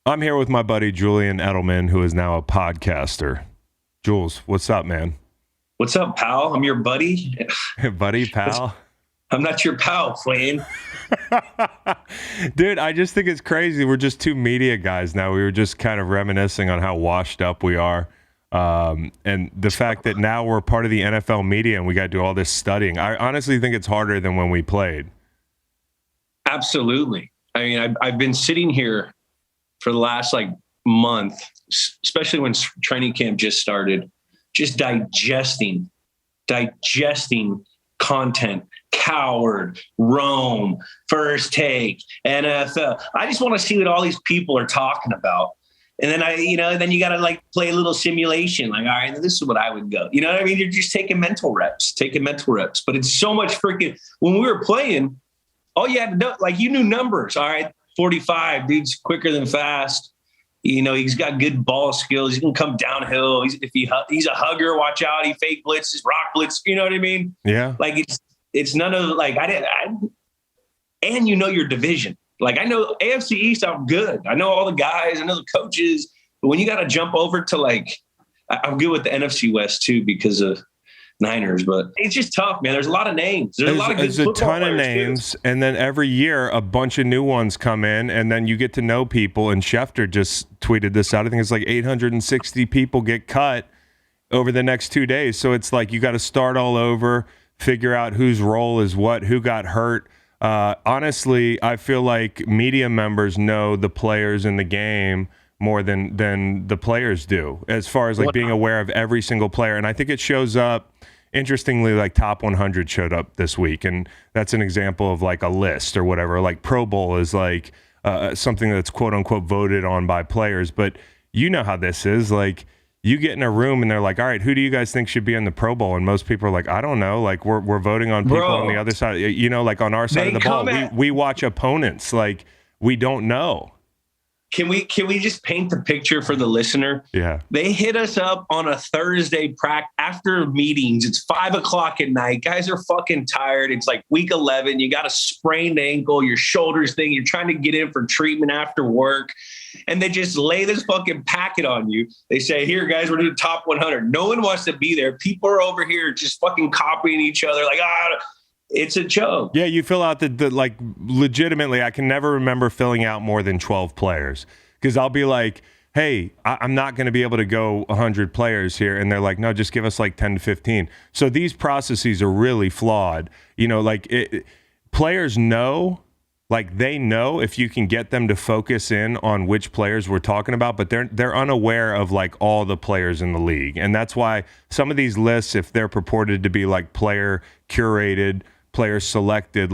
I'm here with my buddy Julian Edelman, who is now a podcaster. Jules, what's up, man? What's up, pal? I'm your buddy. Buddy, pal? I'm not your pal, Wayne. Dude, I just think it's crazy. We're just two media guys now. We were just kind of reminiscing on how washed up we are. And the fact that now we're part of the NFL media and we got to do all this studying. I honestly think it's harder than when we played. Absolutely. I mean, I've been sitting here for the last month, especially when training camp just started, just digesting content. Coward, Rome, First Take, NFL. I just want to see what all these people are talking about. And then then you got to play a little simulation. All right, this is what I would go. You know what I mean? You're just taking mental reps. But it's so much freaking, when we were playing, all you had to know, you knew numbers. All right, 45, dude's quicker than fast. He's got good ball skills. He can come downhill. He's a hugger, watch out. He fake blitzes, rock blitz. You know what I mean? Yeah. It's none of and your division. I know AFC East, I'm good. I know all the guys, I know the coaches, but when you got to jump over to I'm good with the NFC West too because of Niners, but it's just tough, man. There's a lot of names. There's a ton of names, too. And then every year a bunch of new ones come in, and then you get to know people. And Schefter just tweeted this out. I think it's 860 people get cut over the next 2 days. So it's you got to start all over, figure out whose role is what, who got hurt. Honestly, I feel like media members know the players in the game more than the players do, as far as being aware of every single player. And I think it shows up, interestingly, top 100 showed up this week. And that's an example of a list or whatever. Pro Bowl is something that's quote unquote voted on by players. But you know how this is. You get in a room and they're all right, who do you guys think should be in the Pro Bowl? And most people are I don't know. We're voting on people on the other side, on our side of the ball. We watch opponents. We don't know. Can we just paint the picture for the listener? Yeah. They hit us up on a Thursday after meetings. It's 5:00 at night. Guys are fucking tired. It's week 11. You got a sprained ankle, your shoulders thing. You're trying to get in for treatment after work. And they just lay this fucking packet on you. They say, here, guys, we're doing top 100. No one wants to be there. People are over here just fucking copying each other. It's a joke. Yeah, you fill out the legitimately, I can never remember filling out more than 12 players because I'll be hey, I'm not going to be able to go 100 players here. And they're no, just give us 10 to 15. So these processes are really flawed. Players know, they know if you can get them to focus in on which players we're talking about, but they're unaware of all the players in the league. And that's why some of these lists, if they're purported to be player curated, player selected,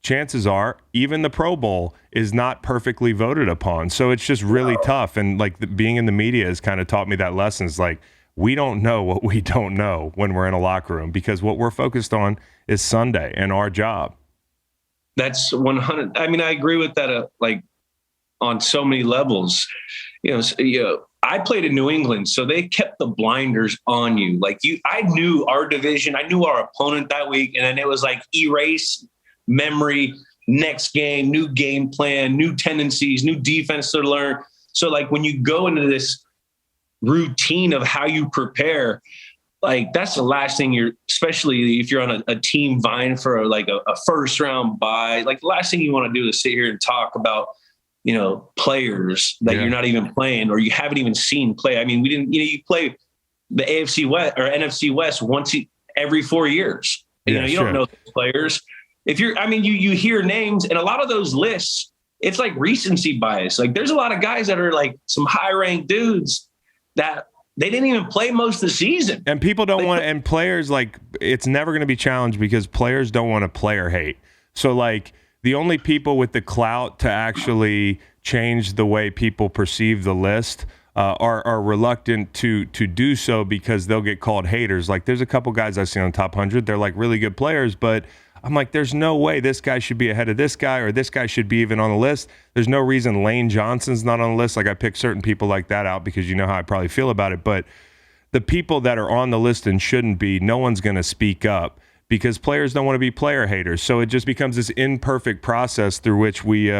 chances are even the Pro Bowl is not perfectly voted upon. So it's just really tough. And being in the media has kind of taught me that lesson. It's we don't know what we don't know when we're in a locker room because what we're focused on is Sunday and our job. That's 100. I mean, I agree with that. On so many levels, I played in New England, so they kept the blinders on you. I knew our division, I knew our opponent that week, and then it was erase memory, next game, new game plan, new tendencies, new defense to learn. So when you go into this routine of how you prepare, that's the last thing especially if you're on a team vying for a first round bye, the last thing you want to do is sit here and talk about, players that you're not even playing or you haven't even seen play. I mean, we didn't, you play the AFC West or NFC West once every 4 years. You don't know those players. If you hear names and a lot of those lists, it's recency bias. There's a lot of guys that are some high ranked dudes that they didn't even play most of the season. And people don't want to, and players it's never going to be challenged because players don't want to player hate. So the only people with the clout to actually change the way people perceive the list are reluctant to do so because they'll get called haters. There's a couple guys I've seen on top 100. They're really good players, but I'm there's no way this guy should be ahead of this guy or this guy should be even on the list. There's no reason Lane Johnson's not on the list. I pick certain people like that out because you know how I probably feel about it. But the people that are on the list and shouldn't be, no one's going to speak up because players don't want to be player haters. So it just becomes this imperfect process through which we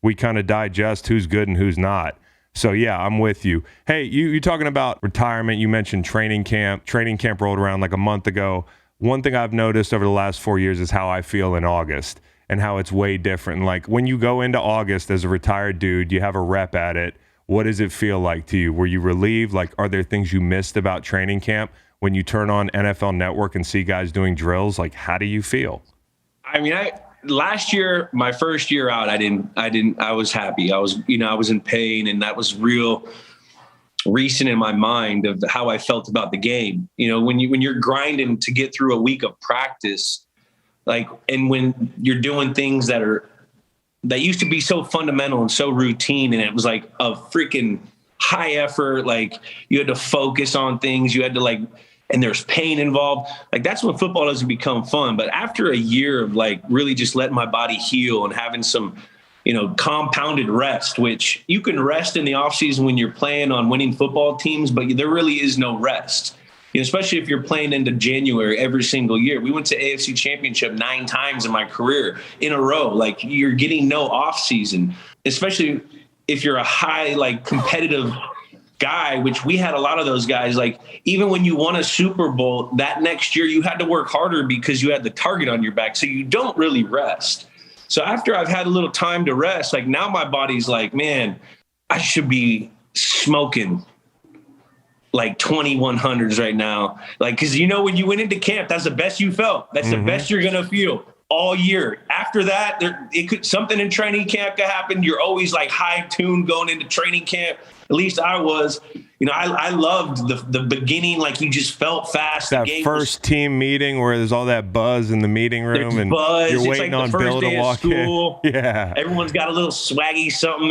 we kind of digest who's good and who's not. So, yeah, I'm with you. Hey, you talking about retirement. You mentioned training camp. Training camp rolled around like a month ago. One thing I've noticed over the last 4 years is how I feel in August and how it's way different. Like when you go into August as a retired dude, you have a rep at it. What does it feel like to you? Were you relieved? Like, are there things you missed about training camp? When you turn on NFL Network and see guys doing drills, like, how do you feel? I mean, last year, my first year out, I was happy. I was in pain, and that was real recent in my mind of how I felt about the game. You know, when you're grinding to get through a week of practice, like, and when you're doing things that used to be so fundamental and so routine, and it was like a freaking high effort, like you had to focus on things, you had to like, and there's pain involved. Like that's when football doesn't become fun. But after a year of like really just letting my body heal and having some, compounded rest, which you can rest in the offseason when you're playing on winning football teams, but there really is no rest. Especially if you're playing into January every single year. We went to AFC Championship 9 times in my career in a row. Like you're getting no off season, especially if you're a high, like competitive guy, which we had a lot of those guys. Like even when you won a Super Bowl that next year, you had to work harder because you had the target on your back. So you don't really rest. So after I've had a little time to rest, like now my body's like, man, I should be smoking like 2100s right now. Like, cause when you went into camp, that's the best you felt. That's the best you're going to feel all year. After that, something in training camp could happen. You're always like high tuned going into training camp. At least I was, I loved the beginning. Like you just felt fast. That first team meeting where there's all that buzz in the meeting room and you're waiting on Bill to walk in. Yeah. Everyone's got a little swaggy something,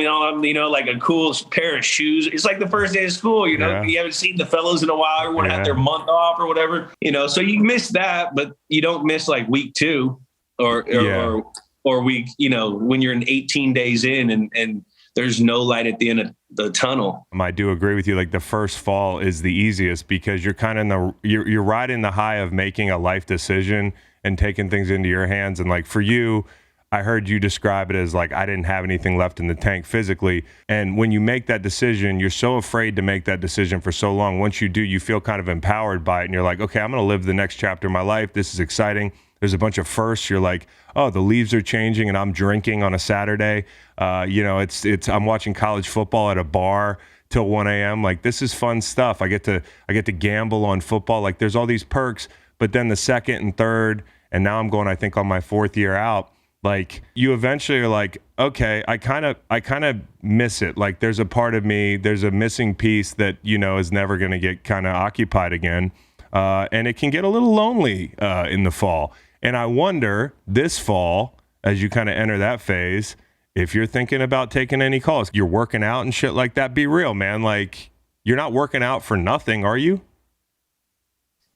like a cool pair of shoes. It's like the first day of school, You haven't seen the fellows in a while. Everyone had their month off or whatever, so you miss that, but you don't miss like week 2 or week, when you're in 18 days in and there's no light at the end of the tunnel. I do agree with you. Like the first fall is the easiest because you're kind of you're riding the high of making a life decision and taking things into your hands. And like for you, I heard you describe it as like, I didn't have anything left in the tank physically. And when you make that decision, you're so afraid to make that decision for so long. Once you do, you feel kind of empowered by it. And you're like, okay, I'm going to live the next chapter of my life. This is exciting. There's a bunch of firsts. You're like, oh, the leaves are changing and I'm drinking on a Saturday. I'm watching college football at a bar till 1 a.m. Like this is fun stuff. I get to gamble on football. Like there's all these perks, but then the second and third, and now I'm going, I think on my 4th year out, like you eventually are like, okay, I kind of miss it. Like there's a part of me, there's a missing piece that, is never going to get kind of occupied again. And it can get a little lonely in the fall. And I wonder this fall, as you kind of enter that phase, if you're thinking about taking any calls, you're working out and shit like that, be real, man. Like you're not working out for nothing, are you?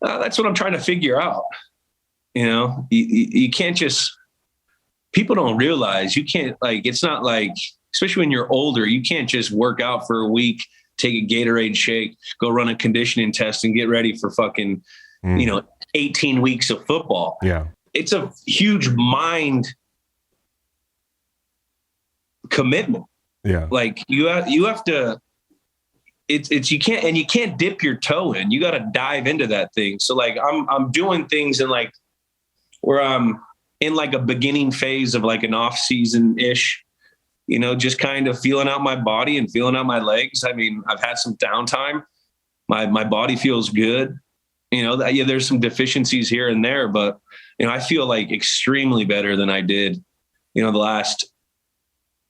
That's what I'm trying to figure out. You can't just, people don't realize you can't, like, it's not like, especially when you're older, you can't just work out for a week, take a Gatorade shake, go run a conditioning test and get ready for fucking, 18 weeks of football. Yeah. It's a huge mind commitment. Yeah. Like you have to, you can't dip your toe in. You got to dive into that thing. So like I'm doing things in like where I'm in like a beginning phase of like an off season ish, just kind of feeling out my body and feeling out my legs. I mean, I've had some downtime. My body feels good. There's some deficiencies here and there, but I feel like extremely better than I did, the last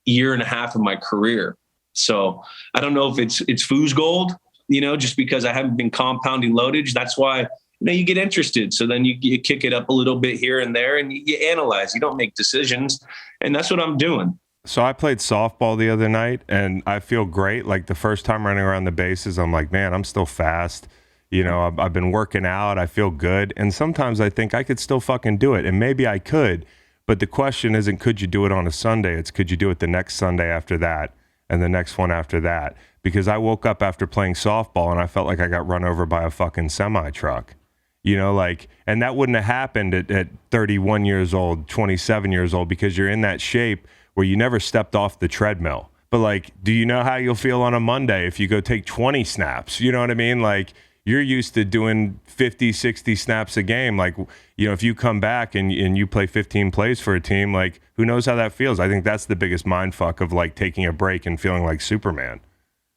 year and a half of my career. So I don't know if it's foos gold, just because I haven't been compounding loadage. That's why, you get interested. So then you kick it up a little bit here and there and you analyze, you don't make decisions. And that's what I'm doing. So I played softball the other night and I feel great. Like the first time running around the bases, I'm like, man, I'm still fast. I've been working out. I feel good. And sometimes I think I could still fucking do it. And maybe I could. But the question isn't, could you do it on a Sunday? It's, could you do it the next Sunday after that and the next one after that? Because I woke up after playing softball and I felt like I got run over by a fucking semi-truck. And that wouldn't have happened at 31 years old, 27 years old, because you're in that shape where you never stepped off the treadmill. But like, do you know how you'll feel on a Monday if you go take 20 snaps? You know what I mean? Like, you're used to doing 50, 60 snaps a game. Like, if you come back and you play 15 plays for a team, like, who knows how that feels? I think that's the biggest mind fuck of like taking a break and feeling like Superman.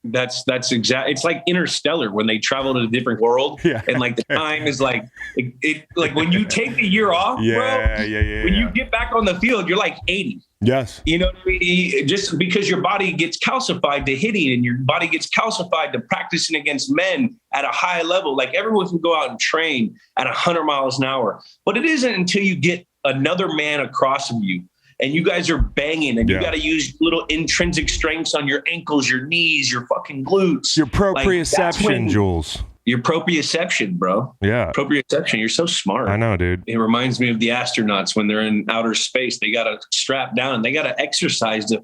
That's exact. It's like Interstellar when they travel to a different world, and like the time is like it like when you take a year off, bro. When you get back on the field, you're like 80. Yes. You know what I mean? Just because your body gets calcified to hitting and your body gets calcified to practicing against men at a high level. Like everyone can go out and train at 100 miles an hour, but it isn't until you get another man across from you and you guys are banging and you got to use little intrinsic strengths on your ankles, your knees, your fucking glutes. Your proprioception, Jules. Your proprioception, bro. Yeah. Proprioception. You're so smart. I know, dude. It reminds me of the astronauts when they're in outer space. They got to strap down. They got to exercise to,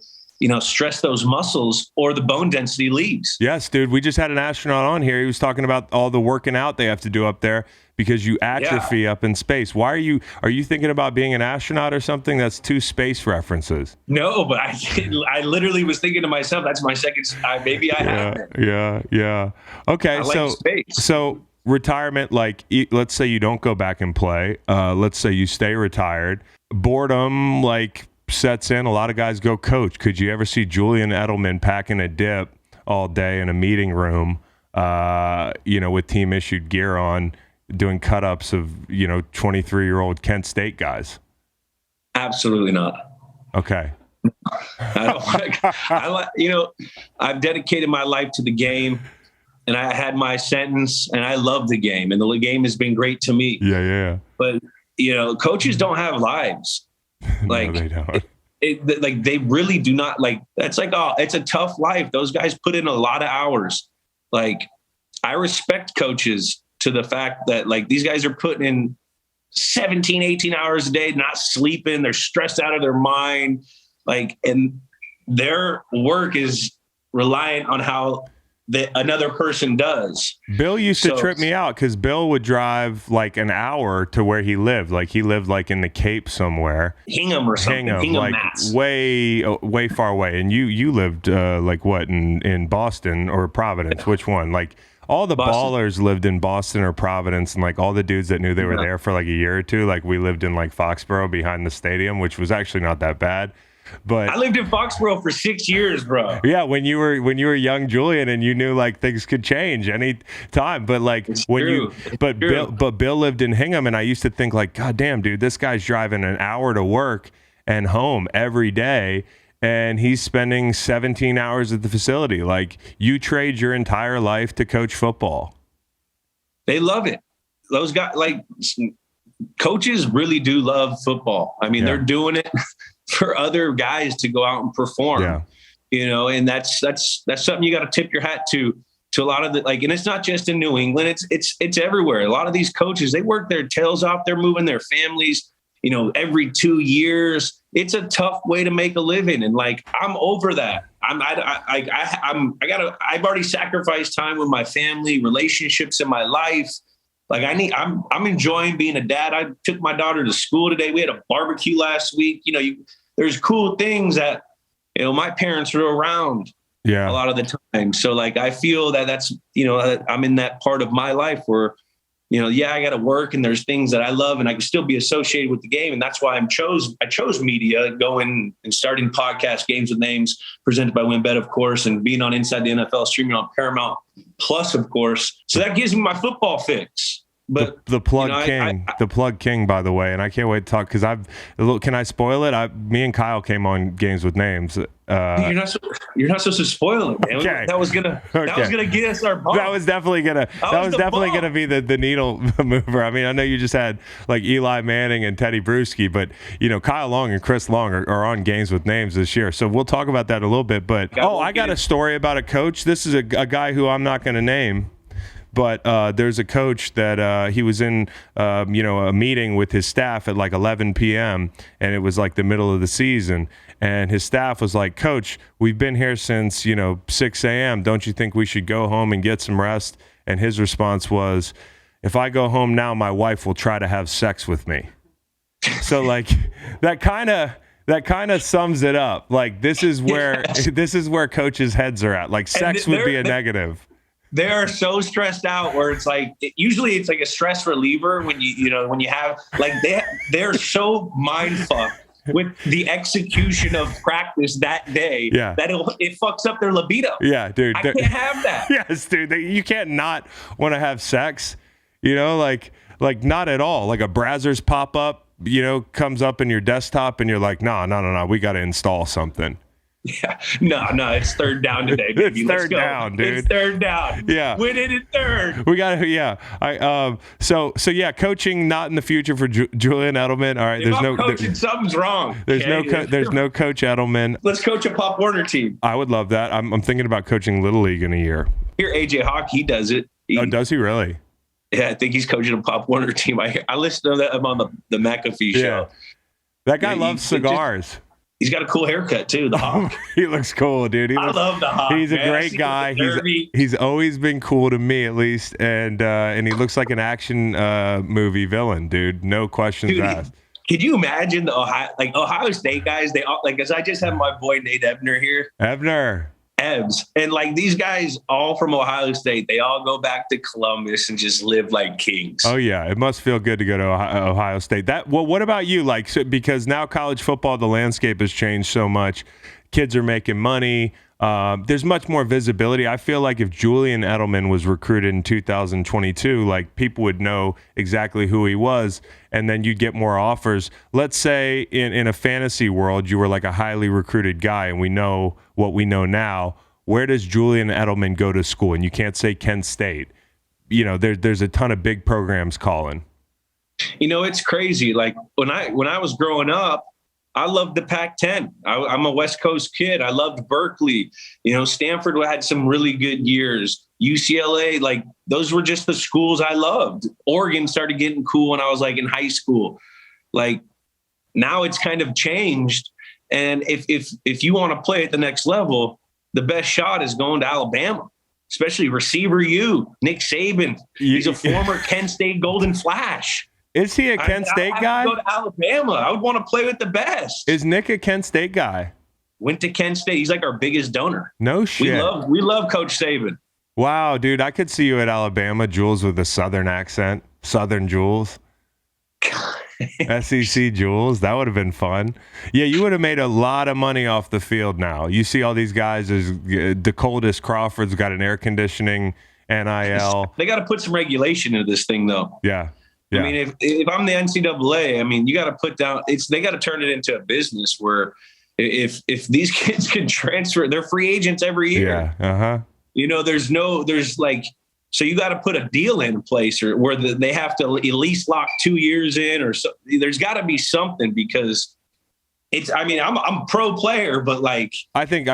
stress those muscles or the bone density leaves. Yes, dude. We just had an astronaut on here. He was talking about all the working out they have to do up there because you atrophy up in space. Why are you thinking about being an astronaut or something? That's two space references. No, but I literally was thinking to myself, that's my second. Maybe I have it. Yeah. Okay. So retirement, like let's say you don't go back and play. Let's say you stay retired. Boredom, like, sets in. A lot of guys go coach. Could you ever see Julian Edelman packing a dip all day in a meeting room, with team issued gear on, doing cut-ups of 23-year-old Kent State guys? Absolutely not. Okay. I've dedicated my life to the game, and I had my sentence, and I love the game, and the game has been great to me. Yeah. But coaches don't have lives. Like, no, they don't. Like they really do not. Like, that's like, it's a tough life. Those guys put in a lot of hours. Like, I respect coaches to the fact that, like, these guys are putting in 17, 18 hours a day, not sleeping. They're stressed out of their mind. Like, and their work is reliant on how another person does. Bill used to trip me out because Bill would drive like an hour to where he lived. Like, he lived like in the Cape somewhere, Hingham or something. Hingham, like Mass. way far away. And you lived like what in Boston or Providence? Which one? Like, all the ballers lived in Boston or Providence, and like all the dudes that knew they were there for like a year or two. Like, we lived in like Foxborough behind the stadium, which was actually not that bad. But I lived in Foxborough for 6 years, bro. Yeah, when you were young Julian and you knew like things could change any time. But like Bill lived in Hingham, and I used to think like, God damn, dude, this guy's driving an hour to work and home every day, and he's spending 17 hours at the facility. Like, you trade your entire life to coach football. They love it. Those guys, like, coaches really do love football. I mean, they're doing it for other guys to go out and perform, and that's something you got to tip your hat to a lot of the, like, and it's not just in New England, it's everywhere. A lot of these coaches, they work their tails off. They're moving their families, every 2 years. It's a tough way to make a living. And like, I'm over that. I've already sacrificed time with my family, relationships in my life. Like, I'm enjoying being a dad. I took my daughter to school today. We had a barbecue last week. There's cool things that, my parents are around a lot of the time. So like, I feel that that's, I'm in that part of my life where, I got to work and there's things that I love and I can still be associated with the game. And that's why I chose media, going and starting podcast Games with Names presented by WinBet, of course, and being on Inside the NFL, streaming on Paramount Plus, of course. So that gives me my football fix. But the plug the plug king, by the way, and I can't wait to talk because can I spoil it? Me and Kyle came on Games with Names. You're not supposed to spoil it, man. Okay. That was gonna get us our bump. That was definitely gonna be the needle mover. I mean, I know you just had like Eli Manning and Teddy Bruschi, but Kyle Long and Chris Long are on Games with Names this year, so we'll talk about that a little bit. But I got a story about a coach. This is a guy who I'm not going to name. But there's a coach that he was in, a meeting with his staff at like 11 p.m. and it was like the middle of the season. And his staff was like, Coach, we've been here since, 6 a.m. Don't you think we should go home and get some rest? And his response was, if I go home now, my wife will try to have sex with me. So like that kind of that kind of sums it up. Like, this is where this is where coaches' heads are at. Like, sex would be a negative. They're so stressed out where it's like, usually it's like a stress reliever when when you have like, they're so mind fucked with the execution of practice that day that it fucks up their libido. Yeah, dude. I can't have that. Yes, dude. You can't not want to have sex, like not at all. Like a Brazzers pop up, comes up in your desktop and you're like, no, we got to install something. Yeah, no, it's third down today, baby. It's third down, dude. It's third down. Yeah, win it in third. We got to, So coaching not in the future for Julian Edelman. All right, if I'm coaching, something's wrong. There's no Coach Edelman. Let's coach a Pop Warner team. I would love that. I'm thinking about coaching Little League in a year. Here, AJ Hawk, he does it. Does he really? Yeah, I think he's coaching a Pop Warner team. I listened to him on the McAfee show. That guy loves cigars. He's got a cool haircut too. The Hawk. He looks cool, dude. I love the Hawk. He's a great guy. He's always been cool to me, at least, and he looks like an action movie villain, dude. No questions asked. Could you imagine the Ohio State guys? They all because I just have my boy Nate Ebner here. Ebbs. And like these guys all from Ohio State, they all go back to Columbus and just live like kings. Oh yeah. It must feel good to go to Ohio State. What about you? Like, because now college football, the landscape has changed so much. Kids are making money. There's much more visibility. I feel like if Julian Edelman was recruited in 2022, like people would know exactly who he was, and then you'd get more offers. Let's say in a fantasy world, you were like a highly recruited guy, and we know what we know now. Where does Julian Edelman go to school? And you can't say Kent State. There's a ton of big programs calling. It's crazy. Like when I was growing up, I loved the Pac-10. I'm a West Coast kid. I loved Berkeley. Stanford had some really good years. UCLA, like those were just the schools I loved. Oregon started getting cool when I was like in high school. Like now it's kind of changed. And if you want to play at the next level, the best shot is going to Alabama, especially receiver Nick Saban. He's a former Kent State Golden Flash. Is he a Kent State guy? I would go to Alabama. I would want to play with the best. Is Nick a Kent State guy? Went to Kent State. He's like our biggest donor. No shit. We love Coach Saban. Wow, dude. I could see you at Alabama, Jules with a Southern accent. Southern Jules. SEC Jules. That would have been fun. Yeah, you would have made a lot of money off the field now. You see all these guys. There's DeColdis Crawford's got an air conditioning, NIL. They got to put some regulation into this thing, though. Yeah. I mean, if I'm the NCAA, I mean, you got to put down. They got to turn it into a business where if these kids can transfer, they're free agents every year. Yeah. So you got to put a deal in place or where they have to at least lock 2 years in or so. There's got to be something because I'm pro player, but like I think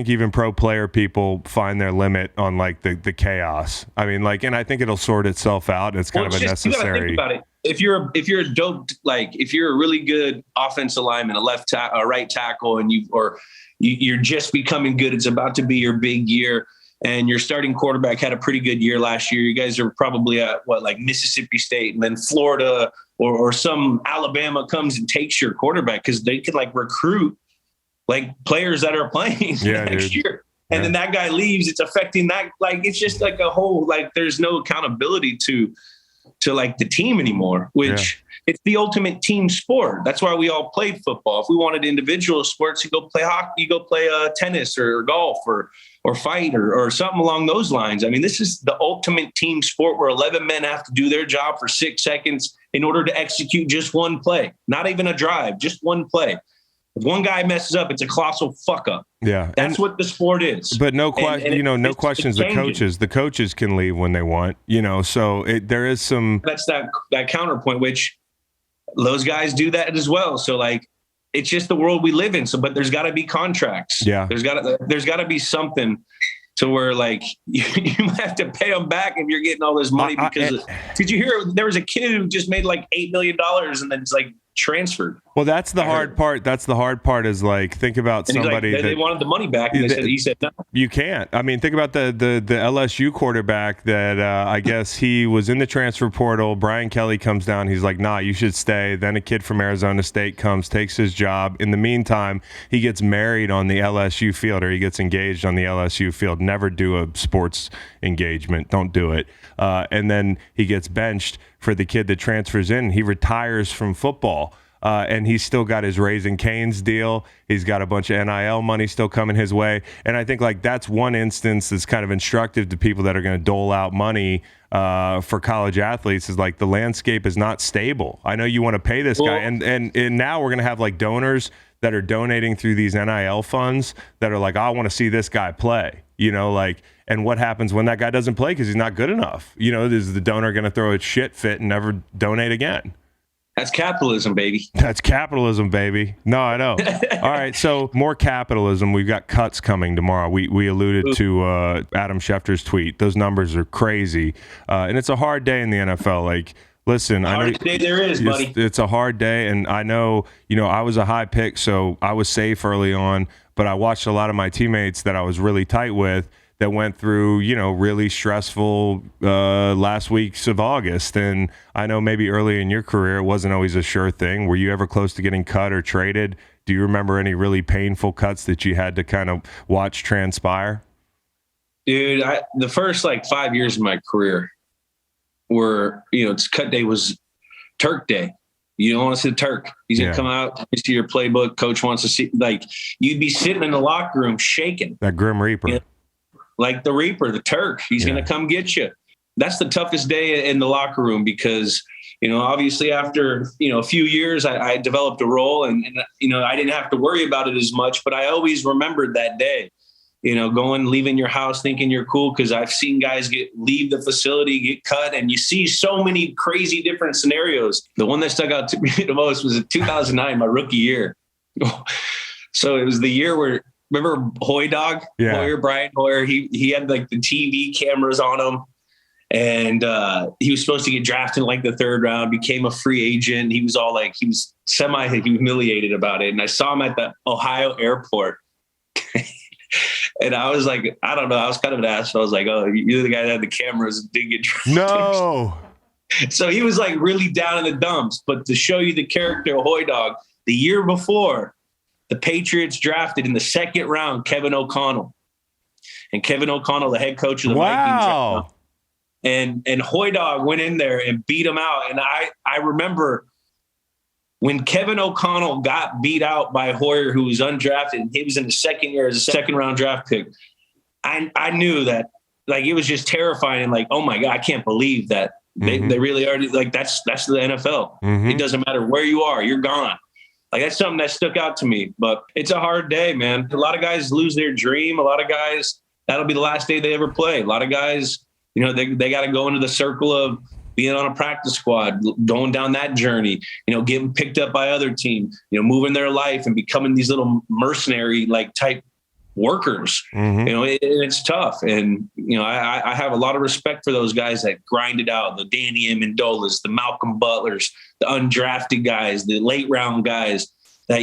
even pro player people find their limit on like the chaos. I mean, like, and I think it'll sort itself out. It's kind of a necessary. You gotta think about it. If you're a dope, like if you're a really good offensive lineman, a right tackle, and you're just becoming good. It's about to be your big year. And your starting quarterback had a pretty good year last year. You guys are probably at like Mississippi State, and then Florida or some Alabama comes and takes your quarterback because they could like recruit like players that are playing next year. And then that guy leaves. It's affecting that. Like it's just like a whole like there's no accountability to like the team anymore, which it's the ultimate team sport. That's why we all played football. If we wanted individual sports, you go play hockey, you go play tennis or golf or fight or something along those lines. I mean, this is the ultimate team sport where 11 men have to do their job for 6 seconds in order to execute just one play, not even a drive, just one play. If one guy messes up, it's a colossal fuck up. Yeah. That's what the sport is. But no question, no questions. The coaches can leave when they want, so there is some. That's that counterpoint, which those guys do that as well. So like, it's just the world we live in. So, but there's got to be contracts. Yeah. There's got to be something to where like you have to pay them back if you're getting all this money because did you hear there was a kid who just made like $8 million and then it's like transferred? Well, that's the hard part. That's the hard part is like, think about And somebody they wanted the money back, and he said no. You can't. I mean, think about the LSU quarterback that I guess he was in the transfer portal. Brian Kelly comes down. He's like, nah, you should stay. Then a kid from Arizona State comes, takes his job. In the meantime, he gets married on the LSU field, or he gets engaged on the LSU field. Never do a sports engagement. Don't do it. And then he gets benched for the kid that transfers in. He retires from football. And he's still got his Raising Cane's deal. He's got a bunch of NIL money still coming his way. And I think like that's one instance that's kind of instructive to people that are going to dole out money for college athletes is like the landscape is not stable. I know you want to pay this guy. And now we're going to have like donors that are donating through these NIL funds that are like, I want to see this guy play, like, and what happens when that guy doesn't play because he's not good enough? Is the donor going to throw a shit fit and never donate again? That's capitalism, baby. That's capitalism, baby. No, I know. All right, so more capitalism. We've got cuts coming tomorrow. We alluded to Adam Schefter's tweet. Those numbers are crazy, and it's a hard day in the NFL. Like, listen, hardest day there is, buddy. It's a hard day, and I know, I was a high pick, so I was safe early on, but I watched a lot of my teammates that I was really tight with that went through, really stressful last weeks of August. And I know maybe early in your career, it wasn't always a sure thing. Were you ever close to getting cut or traded? Do you remember any really painful cuts that you had to kind of watch transpire? Dude, the first 5 years of my career were, it's cut day was Turk day. You don't want to see the Turk. He's going to come out, you see your playbook. Coach wants to see, you'd be sitting in the locker room shaking. That Grim Reaper. Like the Reaper, the Turk, he's going to come get you. That's the toughest day in the locker room because, obviously after, a few years, I developed a role and, I didn't have to worry about it as much, but I always remembered that day, leaving your house thinking you're cool. Cause I've seen guys leave the facility, get cut, and you see so many crazy different scenarios. The one that stuck out to me the most was in 2009, my rookie year. So it was the year where, remember Hoy Dog? Yeah. Brian Hoyer, he had the TV cameras on him and he was supposed to get drafted in the third round, became a free agent. He was all he was semi-humiliated about it. And I saw him at the Ohio airport and I was like, I don't know. I was kind of an ass. So I was like, oh, you're the guy that had the cameras and didn't get drafted. No. So he was really down in the dumps, but to show you the character of Hoy Dog, the year before, the Patriots drafted in the second round Kevin O'Connell. And Kevin O'Connell, the head coach of the Vikings. And Hoy Dog went in there and beat him out. And I remember when Kevin O'Connell got beat out by Hoyer, who was undrafted, and he was in the second year as a second-round draft pick, I knew that, it was just terrifying. And oh, my God, I can't believe that. They really are. That's the NFL. Mm-hmm. It doesn't matter where you are. You're gone. That's something that stuck out to me, but it's a hard day, man. A lot of guys lose their dream. A lot of guys, that'll be the last day they ever play. A lot of guys, they got to go into the circle of being on a practice squad, going down that journey, getting picked up by other teams, moving their life and becoming these little mercenary type workers. Mm-hmm. It's tough. And, I have a lot of respect for those guys that grind it out, the Danny Amendolas, the Malcolm Butlers, the undrafted guys, the late round guys that,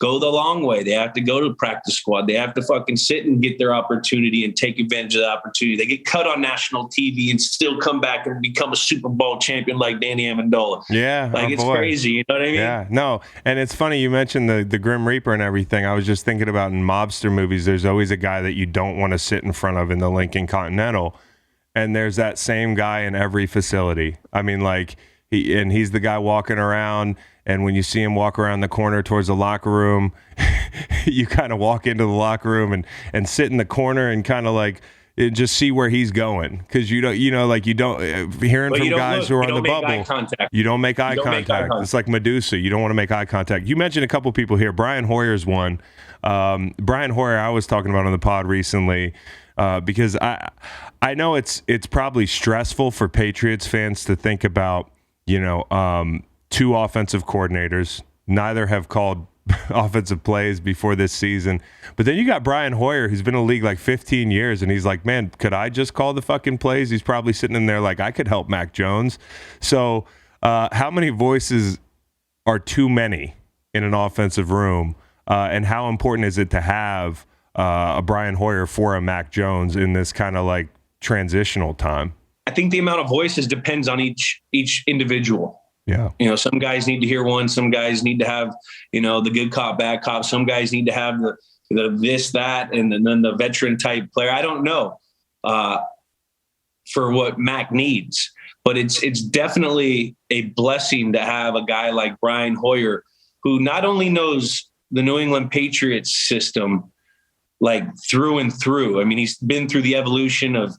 go the long way. They have to go to the practice squad. They have to fucking sit and get their opportunity and take advantage of the opportunity. They get cut on national TV and still come back and become a Super Bowl champion like Danny Amendola. Yeah. It's crazy. You know what I mean? Yeah. No. And it's funny you mentioned the Grim Reaper and everything. I was just thinking about in mobster movies, there's always a guy that you don't want to sit in front of in the Lincoln Continental. And there's that same guy in every facility. I mean, he's the guy walking around. And when you see him walk around the corner towards the locker room, you kind of walk into the locker room and sit in the corner and kind of just see where he's going. Because hearing from guys who are on the bubble, you don't make eye contact. It's like Medusa. You don't want to make eye contact. You mentioned a couple people here. Brian Hoyer's one. Brian Hoyer, I was talking about on the pod recently because I know it's probably stressful for Patriots fans to think about, two offensive coordinators. Neither have called offensive plays before this season. But then you got Brian Hoyer, who's been in the league 15 years, and he's like, man, could I just call the fucking plays? He's probably sitting in there I could help Mac Jones. So how many voices are too many in an offensive room? And how important is it to have a Brian Hoyer for a Mac Jones in this kind of like transitional time? I think the amount of voices depends on each individual. Yeah. Some guys need to hear one. Some guys need to have, the good cop, bad cop. Some guys need to have the this, that, and then the veteran type player. I don't know for what Mac needs, but it's definitely a blessing to have a guy like Brian Hoyer, who not only knows the New England Patriots system like through and through. I mean, he's been through the evolution of,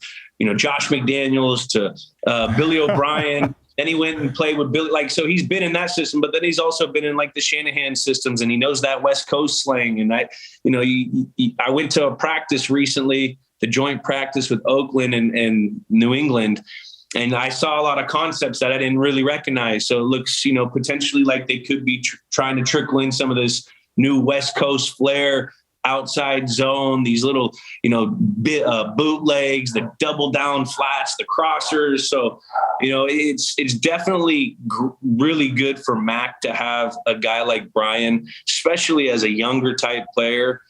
Josh McDaniels to Billy O'Brien. Then he went and played with Billy. So he's been in that system, but then he's also been in like the Shanahan systems, and he knows that West Coast slang. And I went to a practice recently, the joint practice with Oakland and New England, and I saw a lot of concepts that I didn't really recognize. So it looks, potentially like they could be trying to trickle in some of this new West Coast flair, outside zone, these little, bootlegs, the double down flats, the crossers. So, it's definitely really good for Mac to have a guy like Brian, especially as a younger type player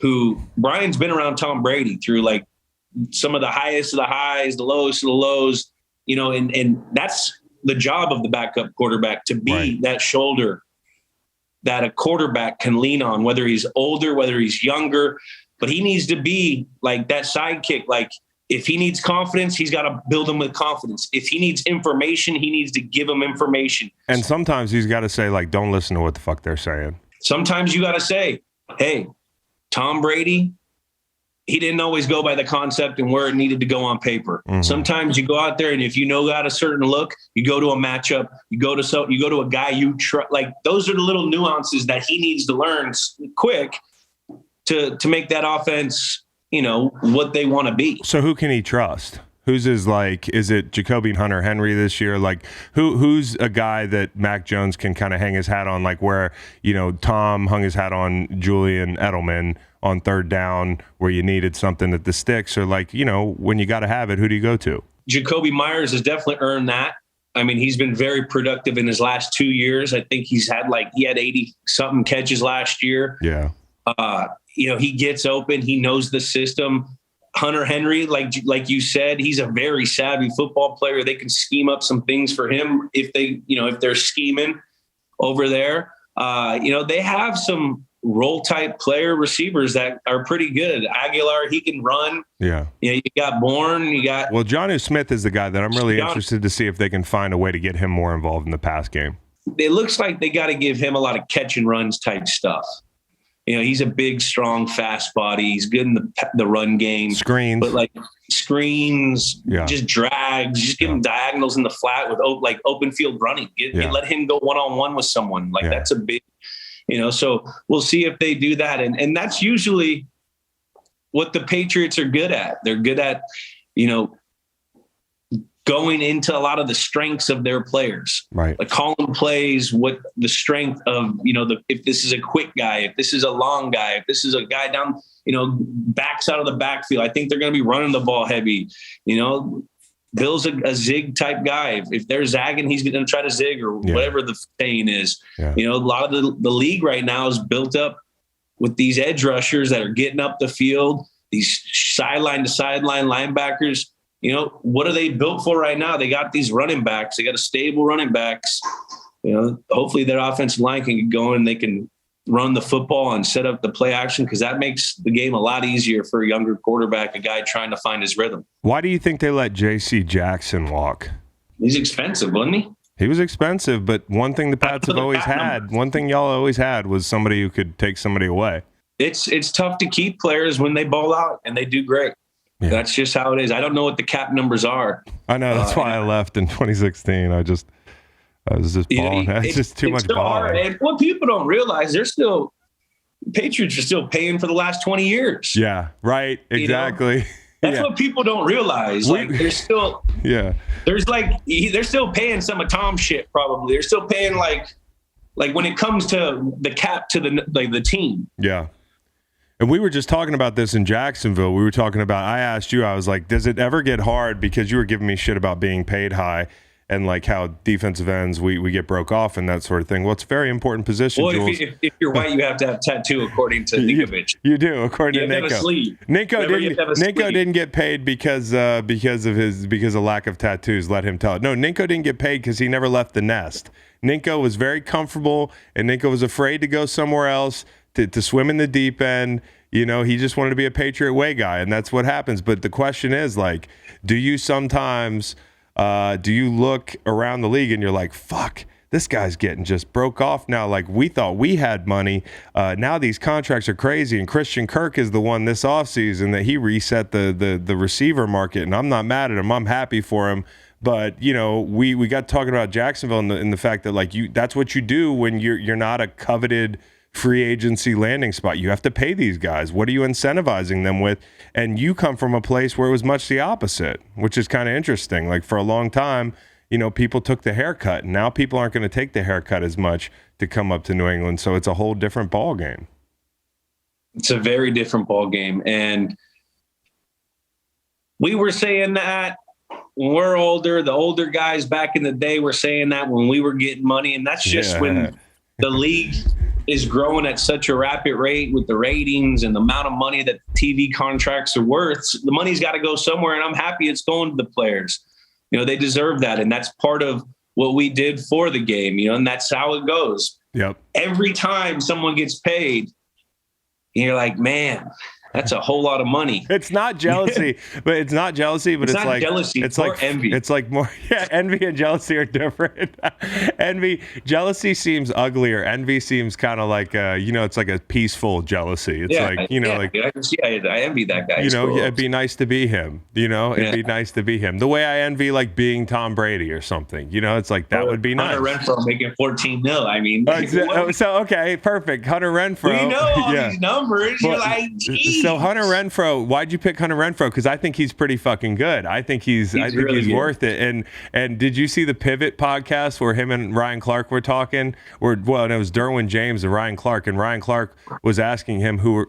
who Brian's been around Tom Brady through like some of the highest of the highs, the lowest of the lows, and that's the job of the backup quarterback, to be that shoulder that a quarterback can lean on, whether he's older, whether he's younger, but he needs to be like that sidekick. Like if he needs confidence, he's got to build him with confidence. If he needs information, he needs to give him information. And sometimes he's got to say, like, don't listen to what the fuck they're saying. Sometimes you got to say, hey, Tom Brady, he didn't always go by the concept and where it needed to go on paper. Mm-hmm. Sometimes you go out there, and if got a certain look, you go to a matchup, you go to a guy you trust. Like those are the little nuances that he needs to learn quick to make that offense, what they want to be. So who can he trust? Who's his, like, is it Jacoby Hunter Henry this year? Like, who's a guy that Mac Jones can kind of hang his hat on, like where, Tom hung his hat on Julian Edelman on third down where you needed something at the sticks, or like, when you got to have it, who do you go to? Jacoby Myers has definitely earned that. I mean, he's been very productive in his last 2 years. I think he had 80 something catches last year. Yeah. He gets open. He knows the system. Hunter Henry, like you said, he's a very savvy football player. They can scheme up some things for him if they're scheming over there. They have some role type player receivers that are pretty good. Aguilar, he can run. Yeah. You got Bourne. Well, Jonnu Smith is the guy that I'm really interested to see if they can find a way to get him more involved in the pass game. It looks like they got to give him a lot of catch and runs type stuff. He's a big, strong, fast body. He's good in the run game. Screens. But screens, just drags, just give him diagonals in the flat with open field running. Let him go one-on-one with someone. That's a big, so we'll see if they do that. And that's usually what the Patriots are good at. They're good at, going into a lot of the strengths of their players, right? Like calling plays, what the strength of, if this is a quick guy, if this is a long guy, if this is a guy down, backs out of the backfield. I think they're going to be running the ball heavy. Bill's a zig type guy. If they're zagging, he's going to try to zig or whatever the saying is. Yeah. A lot of the league right now is built up with these edge rushers that are getting up the field, these sideline to sideline linebackers. What are they built for right now? They got these running backs. They got a stable running backs. Hopefully their offensive line can get going and they can run the football and set up the play action, because that makes the game a lot easier for a younger quarterback, a guy trying to find his rhythm. Why do you think they let J.C. Jackson walk? He's expensive, wasn't he? He was expensive, but one thing the Pats have always had, one thing y'all always had, was somebody who could take somebody away. It's tough to keep players when they ball out, and they do great. Yeah. That's just how it is. I don't know what the cap numbers are. I know. That's why I left in 2016. I was just balling. It's just too much balling. And what people don't realize, Patriots are still paying for the last 20 years. Yeah, right. Exactly. That's what people don't realize. They're still, they're still paying some of Tom's shit. Probably they're still paying like when it comes to the cap to the team. Yeah. And we were just talking about this in Jacksonville. I asked you, I was like, does it ever get hard? Because you were giving me shit about being paid high. and like how defensive ends we get broke off and that sort of thing. Well, it's a very important position. Well, Jules. if you're white, you have to have tattoo, according to Nikovic. You do, according to Nico. Nico didn't get paid because of lack of tattoos. Let him tell it. No, Nico didn't get paid because he never left the nest. Nico was very comfortable, and Nico was afraid to go somewhere else to swim in the deep end. You know, he just wanted to be a Patriot Way guy, and that's what happens. But the question is, like, do you sometimes do you look around the league and you're like, fuck, this guy's getting just broke off now. Like, we thought we had money. Now these contracts are crazy. And Christian Kirk is the one this offseason that he reset the receiver market. And I'm not mad at him. I'm happy for him. But, you know, we got talking about Jacksonville in the fact that, like, that's what you do when you're not a coveted free agency landing spot. You have to pay these guys. What are you incentivizing them with? And you come from a place where it was much the opposite, which is kind of interesting. Like, for a long time, you know, people took the haircut, and now people aren't going to take the haircut as much to come up to New England. So it's a whole different ball game. It's a very different ball game. And we were saying that when we're older. The older guys back in the day were saying that when we were getting money. And that's just when the league is growing at such a rapid rate with the ratings and the amount of money that TV contracts are worth. The money's got to go somewhere, and I'm happy it's going to the players. You know, they deserve that, and that's part of what we did for the game, you know, and that's how it goes. Yep. Every time someone gets paid, you're like, man, that's a whole lot of money. It's not jealousy, but it's not jealousy, but it's not like jealousy. It's more envy. It's like more, envy and jealousy are different. Jealousy seems uglier. Envy seems kind of like, you know, it's like a peaceful jealousy. It's like, you know, like, I envy that guy. You know, cool. It'd be nice to be him, you know, it'd be nice to be him. The way I envy like being Tom Brady or something, you know, it's like, that would be nice. Hunter Renfrow making 14 mil. I mean, so, okay, perfect. Hunter Renfrow. We know all these numbers. You're like, geez. So Hunter Renfrow, why'd you pick Hunter Renfrow? Because I think he's pretty fucking good. I think he's really worth it. And did you see the Pivot podcast where him and Ryan Clark were talking? And it was Derwin James and Ryan Clark was asking him who are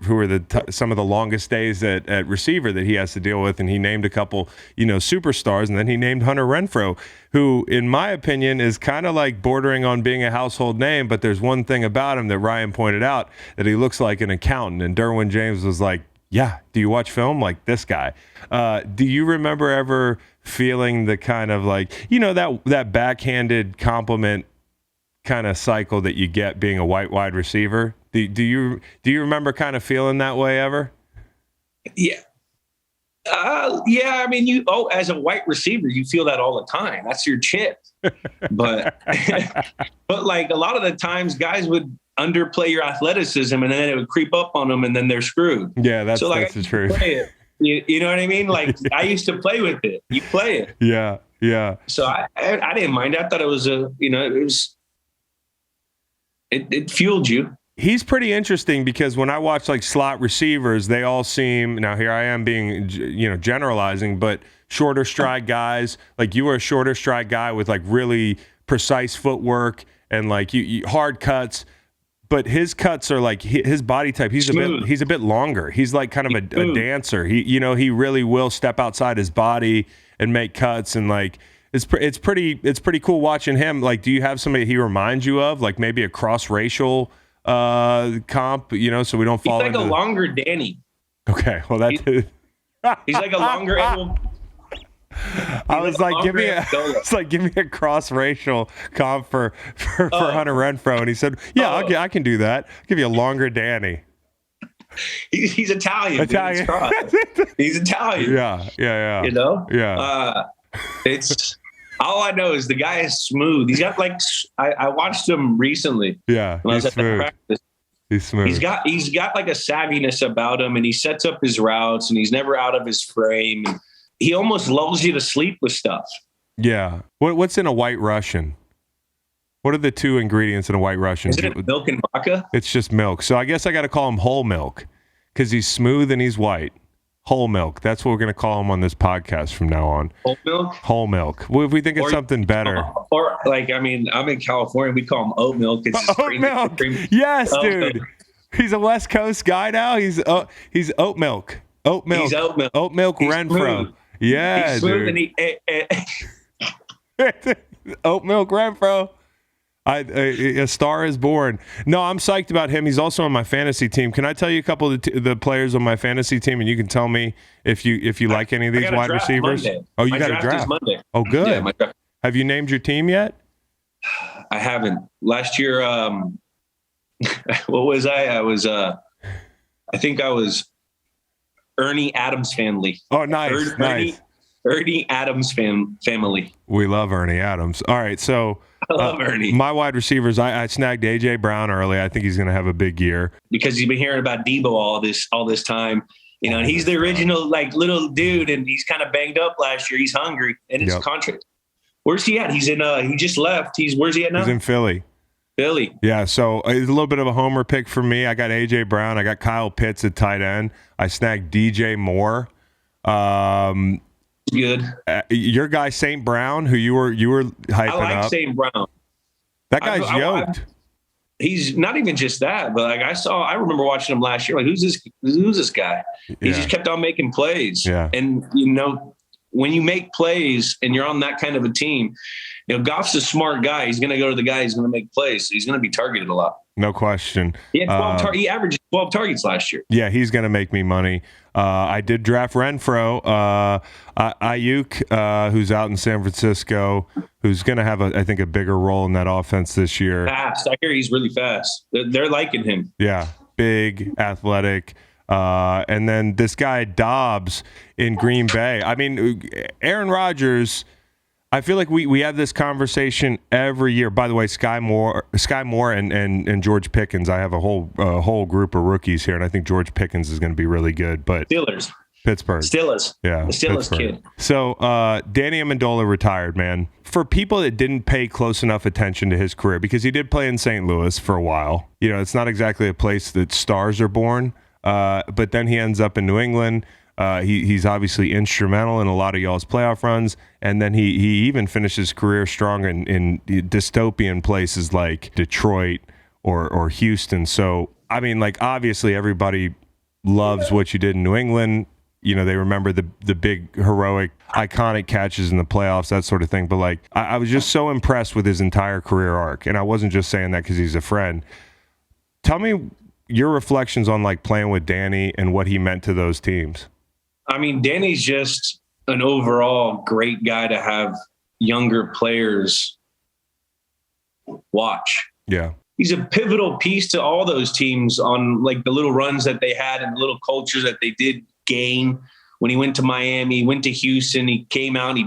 some of the longest days at receiver that he has to deal with, and he named a couple, you know, superstars, and then he named Hunter Renfrow, who, in my opinion, is kind of like bordering on being a household name. But there's one thing about him that Ryan pointed out, that he looks like an accountant, and Derwin James was like, yeah, do you watch film like this guy? Do you remember ever feeling the kind of like, you know, that backhanded compliment kind of cycle that you get being a white wide receiver? Do you remember kind of feeling that way ever? Yeah. Yeah, I mean, as a white receiver, you feel that all the time. That's your chip. But like a lot of the times guys would underplay your athleticism, and then it would creep up on them, and then they're screwed. Yeah, that's the truth. You know what I mean? Like, I used to play with it. You play it. Yeah. So I didn't mind. I thought it was it fueled you. He's pretty interesting because when I watch like slot receivers, they all seem, now here I am being, you know, generalizing, but shorter stride guys. Like, you were a shorter stride guy with like really precise footwork and like you hard cuts. But his cuts are like his body type. He's a bit longer. He's like kind of a dancer. He really will step outside his body and make cuts, and like it's pretty cool watching him. Like, do you have somebody he reminds you of, like maybe a cross-racial comp? You know, so we don't fall. He's like a longer Danny. Okay, well he's like a longer. I was like, give me a cross-racial comp for Hunter Renfrow, and he said, "Yeah, I can do that. I'll give you a longer Danny." He's Italian. He's Italian. Yeah. You know. Yeah. It's all I know is the guy is smooth. He's got like I watched him recently. Yeah, when I was at the practice. He's smooth. He's got like a savviness about him, and he sets up his routes, and he's never out of his frame. He almost lulls you to sleep with stuff. Yeah. What's in a White Russian? What are the two ingredients in a White Russian? Is it milk and vodka? It's just milk. So I guess I got to call him whole milk because he's smooth and he's white. Whole milk. That's what we're going to call him on this podcast from now on. Whole milk? Whole milk. Well, if we think it's something better. Or like, I mean, I'm in California. We call him oat milk. It's just oat milk. Yes, dude. He's a West Coast guy now. He's oat milk. Oat milk. He's oat milk. Oat milk Renfrow. Smooth. Yeah, he's smooth, dude. And Oat milk Renfro. A star is born. No, I'm psyched about him. He's also on my fantasy team. Can I tell you a couple of the players on my fantasy team, and you can tell me if you like any of these wide receivers? Monday. Oh, you got a draft Monday. Oh, good. Yeah, my draft. Have you named your team yet? I haven't. Last year, what was I? I was, I think I was Ernie Adams family. Oh, nice. Ernie Adams family. We love Ernie Adams. All right, so I love Ernie. My wide receivers, I snagged A.J. Brown early. I think he's going to have a big year. Because you've been hearing about Debo all this time. You know, and he's the original, like, little dude, and he's kind of banged up last year. He's hungry, and it's contract. Where's he at? He's in. He just left. Where's he at now? He's in Philly. Yeah, so it's a little bit of a homer pick for me. I got A.J. Brown. I got Kyle Pitts at tight end. I snagged DJ Moore. Good. Your guy St. Brown, who you were hyping up. I like St. Brown. That guy's yoked. He's not even just that, but like I remember watching him last year. Like, who's this guy? He just kept on making plays. Yeah. And you know, when you make plays and you're on that kind of a team, you know, Goff's a smart guy. He's going to go to the guy who's going to make plays. So he's going to be targeted a lot. No question. He had he averaged 12 targets last year. Yeah, he's going to make me money. I did draft Renfro, Ayuk, who's out in San Francisco, who's going to have, I think, a bigger role in that offense this year. Fast. I hear he's really fast. They're liking him. Yeah, big, athletic. And then this guy Dobbs in Green Bay. I mean, Aaron Rodgers, I feel like we have this conversation every year. By the way, Sky Moore and George Pickens. I have a whole group of rookies here, and I think George Pickens is going to be really good. But Steelers. Pittsburgh. Steelers. Yeah. The Steelers kid. So Danny Amendola retired, man. For people that didn't pay close enough attention to his career, because he did play in St. Louis for a while. You know, it's not exactly a place that stars are born. But then he ends up in New England. He's obviously instrumental in a lot of y'all's playoff runs, and then he even finished his career strong in dystopian places like Detroit or Houston. So, I mean, like, obviously everybody loves what you did in New England. You know, they remember the big, heroic, iconic catches in the playoffs, that sort of thing. But, like, I was just so impressed with his entire career arc, and I wasn't just saying that because he's a friend. Tell me your reflections on, like, playing with Danny and what he meant to those teams. I mean, Danny's just an overall great guy to have younger players watch. Yeah. He's a pivotal piece to all those teams on, like, the little runs that they had and the little cultures that they did gain. When he went to Miami, he went to Houston, he came out,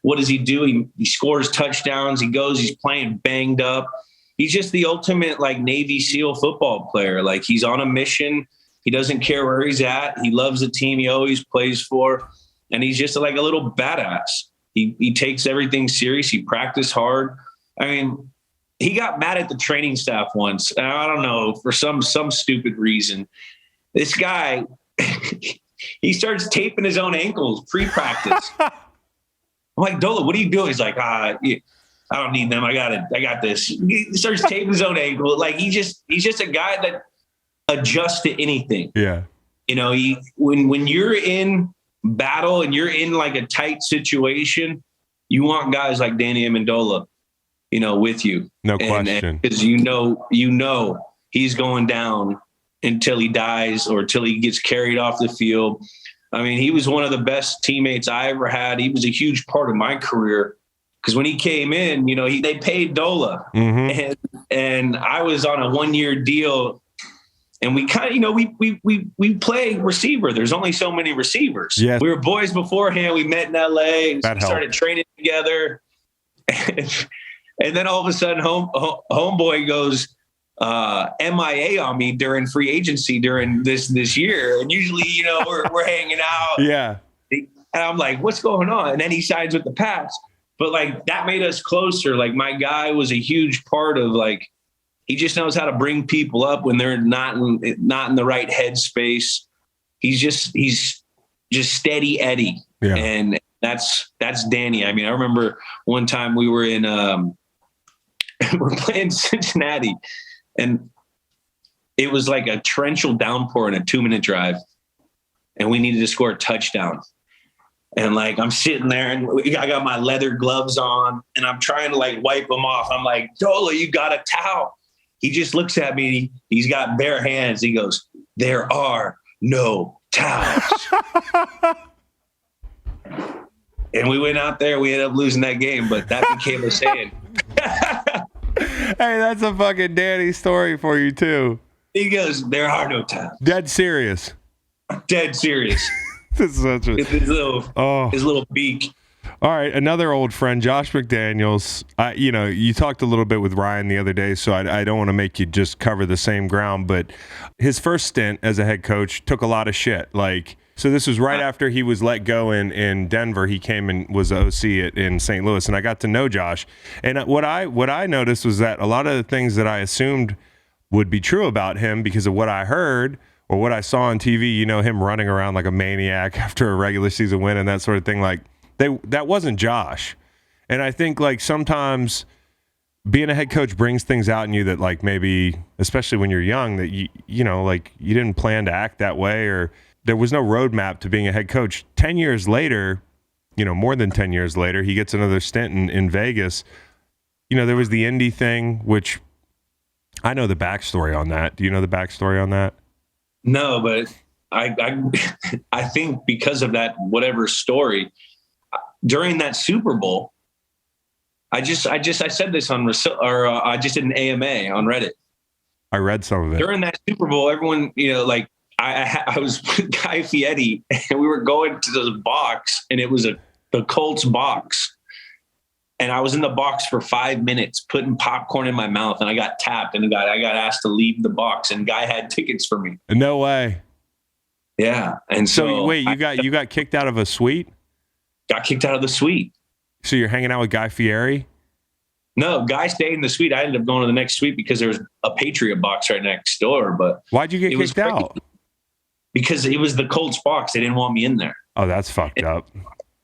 what does he do? He scores touchdowns. He's playing banged up. He's just the ultimate, like, Navy SEAL football player. Like, he's on a mission. He doesn't care where he's at. He loves the team he always plays for. And he's just like a little badass. He takes everything serious. He practiced hard. I mean, he got mad at the training staff once. And I don't know, for some stupid reason. This guy, he starts taping his own ankles pre-practice. I'm like, Dola, what are you doing? He's like, I don't need them. I got this. He starts taping his own ankle. Like, he's just a guy that adjust to anything. Yeah. You know, when you're in battle and you're in, like, a tight situation, you want guys like Danny Amendola, you know, with you. No question. Because you know he's going down until he dies or until he gets carried off the field. I mean, he was one of the best teammates I ever had. He was a huge part of my career because when he came in, you know, they paid Dola, and I was on a 1-year deal. And we kind of, you know, we play receiver. There's only so many receivers. Yes. We were boys beforehand. We met in LA. We started training together. And then all of a sudden, homeboy goes MIA on me during free agency during this year. And usually, you know, we're hanging out. Yeah. And I'm like, what's going on? And then he signs with the Pats. But, like, that made us closer. Like, my guy was a huge part of, like, he just knows how to bring people up when they're not in the right headspace. He's just steady Eddie. Yeah. And that's Danny. I mean, I remember one time we were in we're playing Cincinnati, and it was like a torrential downpour in a 2-minute drive, and we needed to score a touchdown. And like, I'm sitting there and I got my leather gloves on and I'm trying to like wipe them off. I'm like, Dola, you got a towel. He just looks at me. He's got bare hands. He goes, there are no towels. And we went out there. We ended up losing that game, but that became a saying. Hey, that's a fucking Danny story for you too. He goes, there are no towels. Dead serious. Dead serious. This is such a, his little beak. All right, another old friend, Josh McDaniels. You talked a little bit with Ryan the other day, so I don't want to make you just cover the same ground, but his first stint as a head coach took a lot of shit. So this was right after he was let go in Denver. He came and was OC in St. Louis, and I got to know Josh. And what I noticed was that a lot of the things that I assumed would be true about him because of what I heard or what I saw on TV, him running around like a maniac after a regular season win and that sort of thing, that wasn't Josh. And I think sometimes being a head coach brings things out in you that maybe, especially when you're young, that you didn't plan to act that way, or there was no roadmap to being a head coach. 10 years later, more than 10 years later, he gets another stint in Vegas. There was the Indy thing, which I know the backstory on that. Do you know the backstory on that? No, but I think because of that, whatever story, during that Super Bowl, I said this on, I just did an AMA on Reddit. I read some of it. During that Super Bowl, everyone, I was with Guy Fieri and we were going to the box and it was the Colts box. And I was in the box for 5 minutes putting popcorn in my mouth and I got tapped and I got asked to leave the box and Guy had tickets for me. No way. Yeah. And so wait, you got kicked out of a suite? Got kicked out of the suite. So you're hanging out with Guy Fieri? No, Guy stayed in the suite. I ended up going to the next suite because there was a Patriot box right next door. But why'd you get kicked out? Because it was the Colts box. They didn't want me in there. Oh, that's fucked up.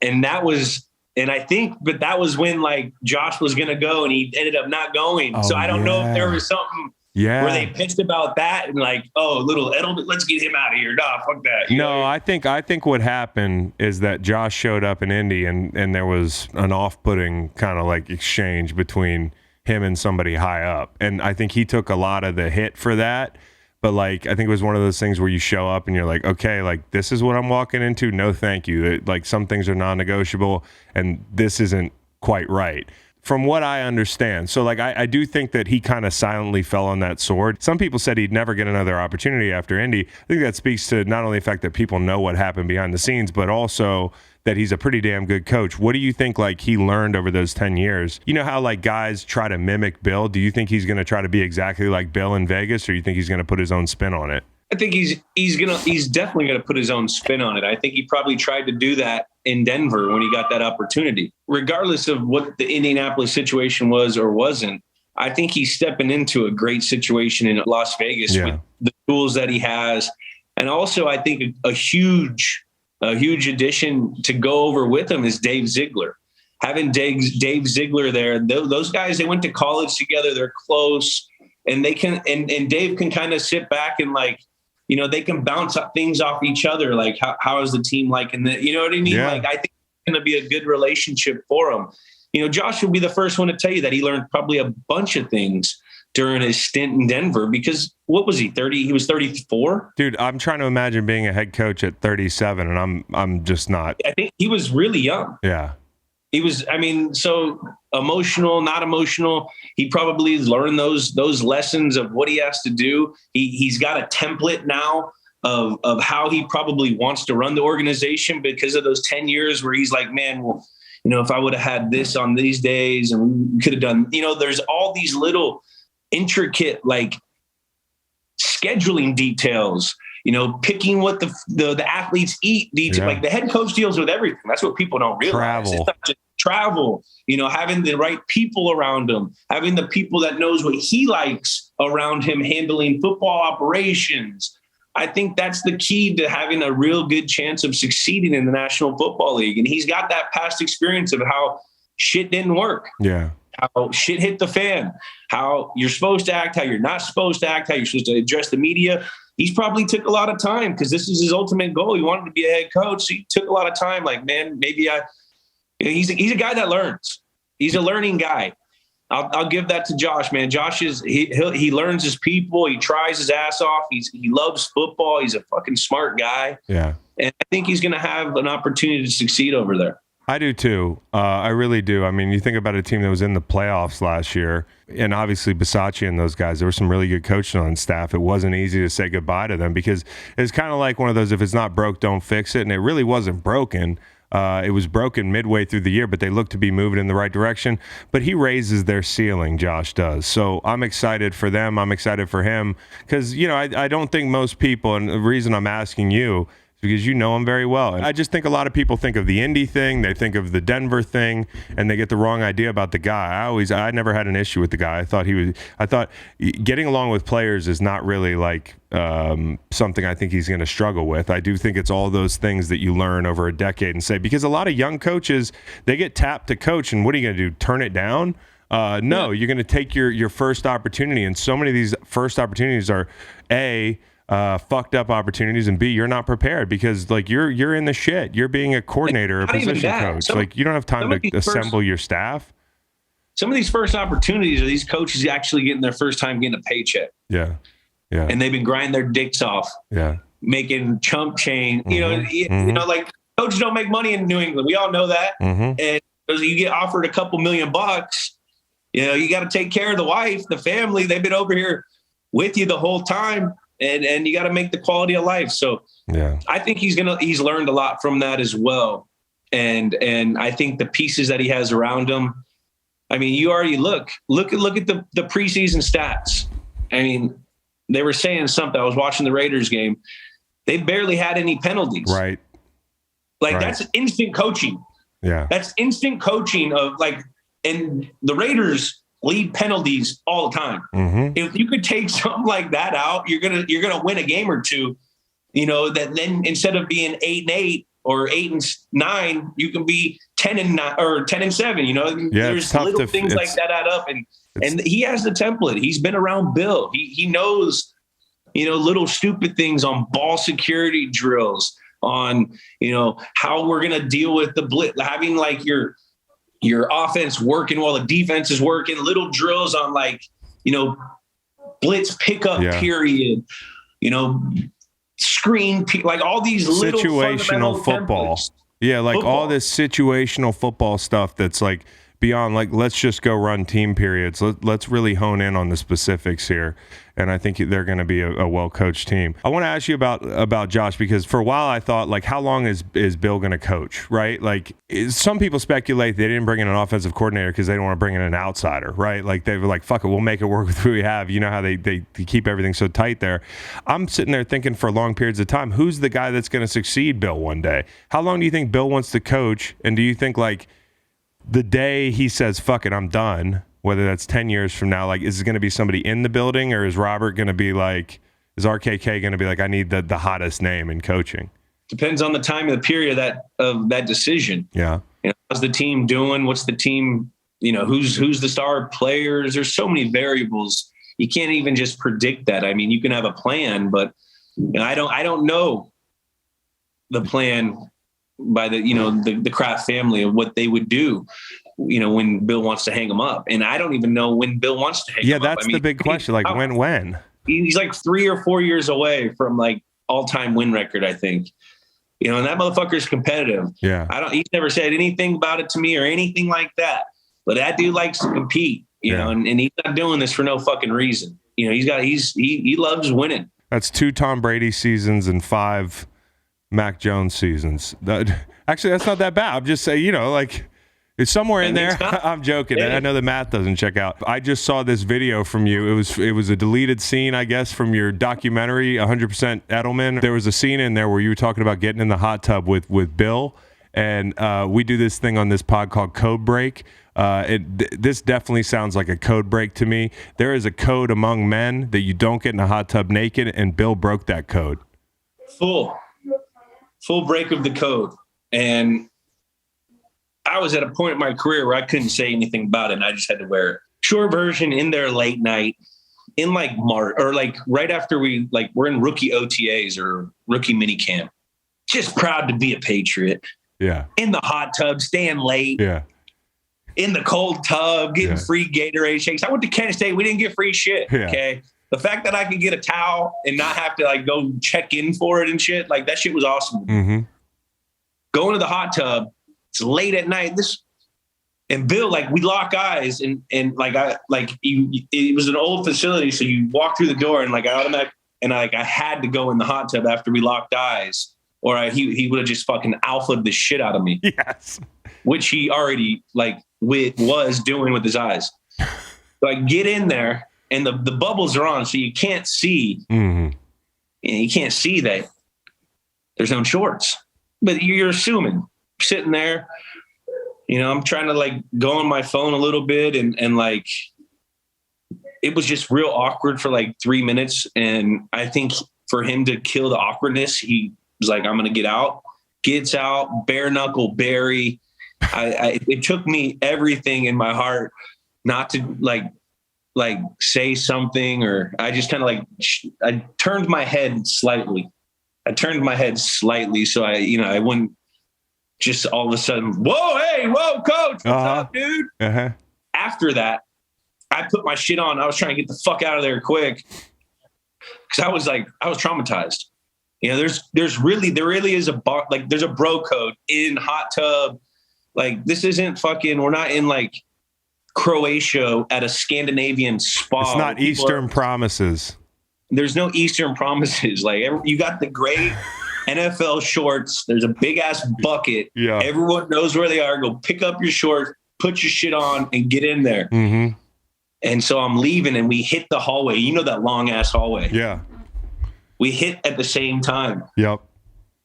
And that was when Josh was going to go and he ended up not going. Oh, so I don't know if there was something where they pissed about that and little Edelman, let's get him out of here. Nah, fuck that. No, I think what happened is that Josh showed up in Indy and there was an off-putting kind of exchange between him and somebody high up. And I think he took a lot of the hit for that. But I think it was one of those things where you show up and you're like, okay, this is what I'm walking into. No, thank you. Some things are non-negotiable and this isn't quite right. From what I understand. So I do think that he kind of silently fell on that sword. Some people said he'd never get another opportunity after Indy. I think that speaks to not only the fact that people know what happened behind the scenes, but also that he's a pretty damn good coach. What do you think he learned over those 10 years? You know how guys try to mimic Bill? Do you think he's going to try to be exactly like Bill in Vegas, or you think he's going to put his own spin on it? I think he's definitely going to put his own spin on it. I think he probably tried to do that in Denver when he got that opportunity. Regardless of what the Indianapolis situation was or wasn't, I think he's stepping into a great situation in Las Vegas with the tools that he has. And also I think a huge addition to go over with him is Dave Ziegler. Having Dave Ziegler there, those guys, they went to college together. They're close and they can, and Dave can kind of sit back and they can bounce things off each other. How is the team and you know what I mean? Yeah. I think it's going to be a good relationship for him. Josh will be the first one to tell you that he learned probably a bunch of things during his stint in Denver because what was he, 30? He was 34. Dude, I'm trying to imagine being a head coach at 37 and I'm just not. I think he was really young. Yeah. He was, so emotional, not emotional. He probably learned those lessons of what he has to do. He's got a template now of how he probably wants to run the organization because of those 10 years where he's like, man, well, if I would have had this on these days and we could have done, there's all these little intricate, scheduling details, picking what the athletes eat. The head coach deals with everything. That's what people don't realize. Travel. It's not just travel, having the right people around him, having the people that knows what he likes around him, handling football operations. I think that's the key to having a real good chance of succeeding in the National Football League. And he's got that past experience of how shit didn't work. Yeah. How shit hit the fan, how you're supposed to act, how you're not supposed to act, how you're supposed to address the media. he's probably took a lot of time because this is his ultimate goal. He wanted to be a head coach. So he took a lot of time. Like, man, he's a guy that learns. He's a learning guy. I'll give that to Josh, man. Josh he learns his people. He tries his ass off. He loves football. He's a fucking smart guy. Yeah. And I think he's going to have an opportunity to succeed over there. I do too. I really do. I mean, you think about a team that was in the playoffs last year, and obviously Bisaccia and those guys, there were some really good coaches on staff. It wasn't easy to say goodbye to them because it's kind of like one of those, if it's not broke, don't fix it. And it really wasn't broken. It was broken midway through the year, but they look to be moving in the right direction. But he raises their ceiling, Josh does. So I'm excited for them. I'm excited for him because, I don't think most people, and the reason I'm asking you because you know him very well. And I just think a lot of people think of the Indy thing, they think of the Denver thing, and they get the wrong idea about the guy. I never had an issue with the guy. I thought getting along with players is not really like something I think he's going to struggle with. I do think it's all those things that you learn over a decade and say, because a lot of young coaches, they get tapped to coach, and what are you going to do? Turn it down? No, you're going to take your first opportunity, and so many of these first opportunities are fucked up opportunities, and B, you're not prepared because like you're in the shit. You're being a coordinator, a position coach. Like you don't have time to assemble your staff. Some of these first opportunities are these coaches actually getting their first time getting a paycheck. Yeah. And they've been grinding their dicks off. Yeah. Making chump change. You know, like coaches don't make money in New England. We all know that. And you get offered a couple $1,000,000, you got to take care of the wife, the family. They've been over here with you the whole time. And you got to make the quality of life. So I think he's learned a lot from that as well. And I think the pieces that he has around him, I mean, you already look at the preseason stats. I mean, they were saying something. I was watching the Raiders game. They barely had any penalties. Right. That's instant coaching. Yeah. That's instant coaching and the Raiders lead penalties all the time. If you could take something like that out, you're gonna win a game or two. That then instead of being 8-8 or 8-9, you can be 10-9 or 10-7. There's little things like that add up, and he has the template. He's been around Bill. He knows little stupid things on ball security drills, on how we're gonna deal with the blitz, having like your offense working while the defense is working, little drills on blitz pickup period, screen, like all these little situational football. Templates. Yeah. Like football. All this situational football stuff that's like beyond like, let's just go run team periods. Let's really hone in on the specifics here. And I think they're going to be a well-coached team. I want to ask you about Josh, because for a while I thought, like, how long is Bill going to coach, right? Like, some people speculate they didn't bring in an offensive coordinator because they don't want to bring in an outsider, right? Like, they were like, fuck it, we'll make it work with who we have. You know how they keep everything so tight there. I'm sitting there thinking for long periods of time, who's the guy that's going to succeed Bill one day? How long do you think Bill wants to coach? And do you think, like, the day he says, fuck it, I'm done, whether that's 10 years from now, like, is it going to be somebody in the building, or is Robert going to be like, is RKK going to be like, I need the hottest name in coaching? Depends on the time of the period of that decision. Yeah. How's the team doing? What's the team, who's the star players? There's so many variables. You can't even just predict that. I mean, you can have a plan, but I don't know the plan by the Kraft family of what they would do, when Bill wants to hang them up. And I don't even know when Bill wants to hang them up. Yeah, that's the big question. Like, when? He's like 3 or 4 years away from like all-time win record, I think. And that motherfucker's competitive. Yeah. He's never said anything about it to me or anything like that. But that dude likes to compete, and he's not doing this for no fucking reason. He loves winning. That's 2 Tom Brady seasons and 5 Mac Jones seasons. Actually, that's not that bad. I'm just saying, it's somewhere in there. I'm joking. I know the math doesn't check out. I just saw this video from you. It was a deleted scene, I guess, from your documentary, 100% Edelman. There was a scene in there where you were talking about getting in the hot tub with Bill. And we do this thing on this pod called Code Break. This definitely sounds like a code break to me. There is a code among men that you don't get in a hot tub naked, and Bill broke that code. Full break of the code. And I was at a point in my career where I couldn't say anything about it, and I just had to wear it. Short version, in there late night, in like March or like right after we're in rookie OTAs or rookie mini camp. Just proud to be a Patriot. Yeah. In the hot tub, staying late. Yeah. In the cold tub, getting free Gatorade shakes. I went to Kent State. We didn't get free shit. Yeah. Okay. The fact that I could get a towel and not have to like go check in for it and shit, like that shit was awesome. Mm-hmm. Going to the hot tub, it's late at night. And Bill, like we lock eyes and it was an old facility. So you walk through the door and like I had to go in the hot tub after we locked eyes or he would have just fucking alphaed the shit out of me. Yes. Which he already was doing with his eyes. So I get in there and the bubbles are on. So you can't see, you can't see that there's no shorts, but you're assuming sitting there. You know, I'm trying to like go on my phone a little bit and like, it was just real awkward for like 3 minutes. And I think for him to kill the awkwardness, he was like, I'm going to get out, gets out, bare knuckle, Barry. It took me everything in my heart not to like say something, or I just kind of like, I turned my head slightly. So I wouldn't, just all of a sudden, whoa, coach, what's up, dude? Uh-huh. After that, I put my shit on. I was trying to get the fuck out of there quick because I was traumatized. You know, there really is there's a bro code in hot tub. Like this isn't fucking. We're not in like Croatia at a Scandinavian spa. It's not Eastern promises. There's no Eastern promises. Like you got the great NFL shorts. There's a big ass bucket. Yeah. Everyone knows where they are. Go pick up your shorts, put your shit on, and get in there. Mm-hmm. And so I'm leaving, and we hit the hallway. You know that long ass hallway. Yeah. We hit at the same time. Yep.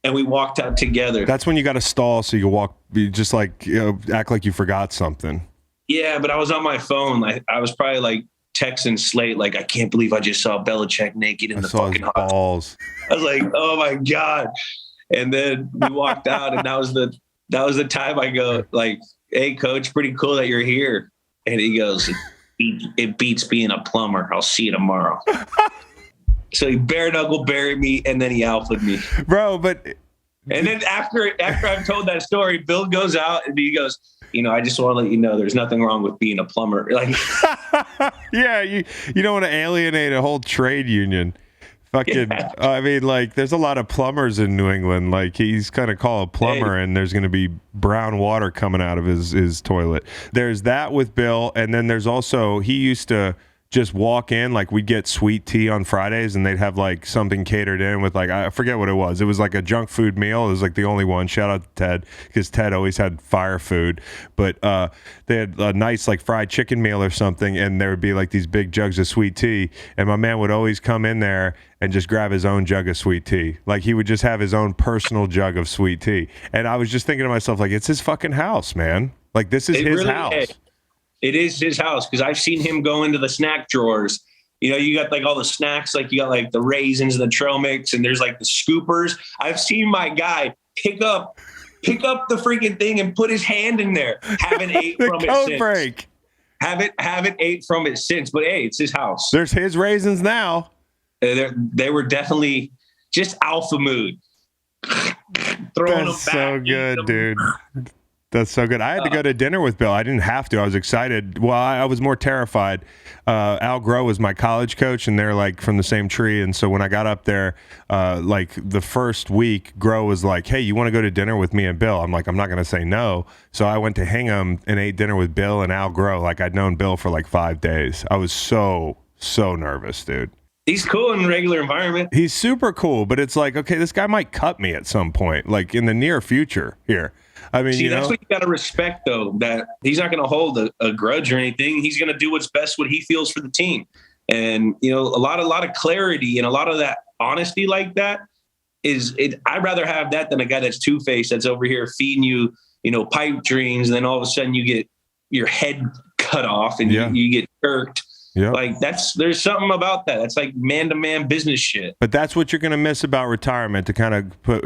And we walked out together. That's when you got to stall so you can walk. Just like act like you forgot something. Yeah, but I was on my phone. I was probably like texting Slate, like, I can't believe I just saw Belichick naked in the fucking hot balls. I was like, oh my God. And then we walked out, and that was the time I go, like, hey, coach, pretty cool that you're here. And he goes, it beats being a plumber. I'll see you tomorrow. So he bare knuckle buried me, and then he alphaed me. Bro, but. And then after I've told that story, Bill goes out and he goes, I just want to let you know there's nothing wrong with being a plumber. Like, yeah, you don't want to alienate a whole trade union. Fucking, yeah. I mean, like, there's a lot of plumbers in New England. Like, he's kind of called a plumber, and there's going to be brown water coming out of his toilet. There's that with Bill, and then there's also, he used to just walk in, like we'd get sweet tea on Fridays, and they'd have like something catered in with like, I forget what it was. It was like a junk food meal. It was like the only one. Shout out to Ted, because Ted always had fire food. But they had a nice like fried chicken meal or something, and there would be like these big jugs of sweet tea, and my man would always come in there and just grab his own jug of sweet tea. Like he would just have his own personal jug of sweet tea. And I was just thinking to myself, like, it's his fucking house, man. Like this is his house. It is his house, because I've seen him go into the snack drawers. You got like all the snacks, like you got like the raisins and the trail mix, and there's like the scoopers. I've seen my guy pick up the freaking thing and put his hand in there. Haven't ate from it since. Break. Haven't ate from it since. But hey, it's his house. There's his raisins now. They were definitely just alpha mood. Throwing That's them back, so good, dude. That's so good. I had to go to dinner with Bill. I didn't have to. I was excited. Well, I was more terrified. Al Groh was my college coach, and they're like from the same tree. And so when I got up there, like the first week, Groh was like, hey, you want to go to dinner with me and Bill? I'm like, I'm not going to say no. So I went to Hingham and ate dinner with Bill and Al Groh. Like I'd known Bill for like 5 days. I was so nervous, dude. He's cool in the regular environment. He's super cool, but it's like, okay, this guy might cut me at some point, like in the near future here. I mean, that's what you got to respect, though, that he's not going to hold a grudge or anything. He's going to do what's best, what he feels for the team. And, a lot of clarity and a lot of that honesty like that is it. I'd rather have that than a guy that's two-faced, that's over here feeding you, pipe dreams. And then all of a sudden you get your head cut off and you get irked. Yep. Like there's something about that. That's like man-to-man business shit. But that's what you're going to miss about retirement, to kind of put,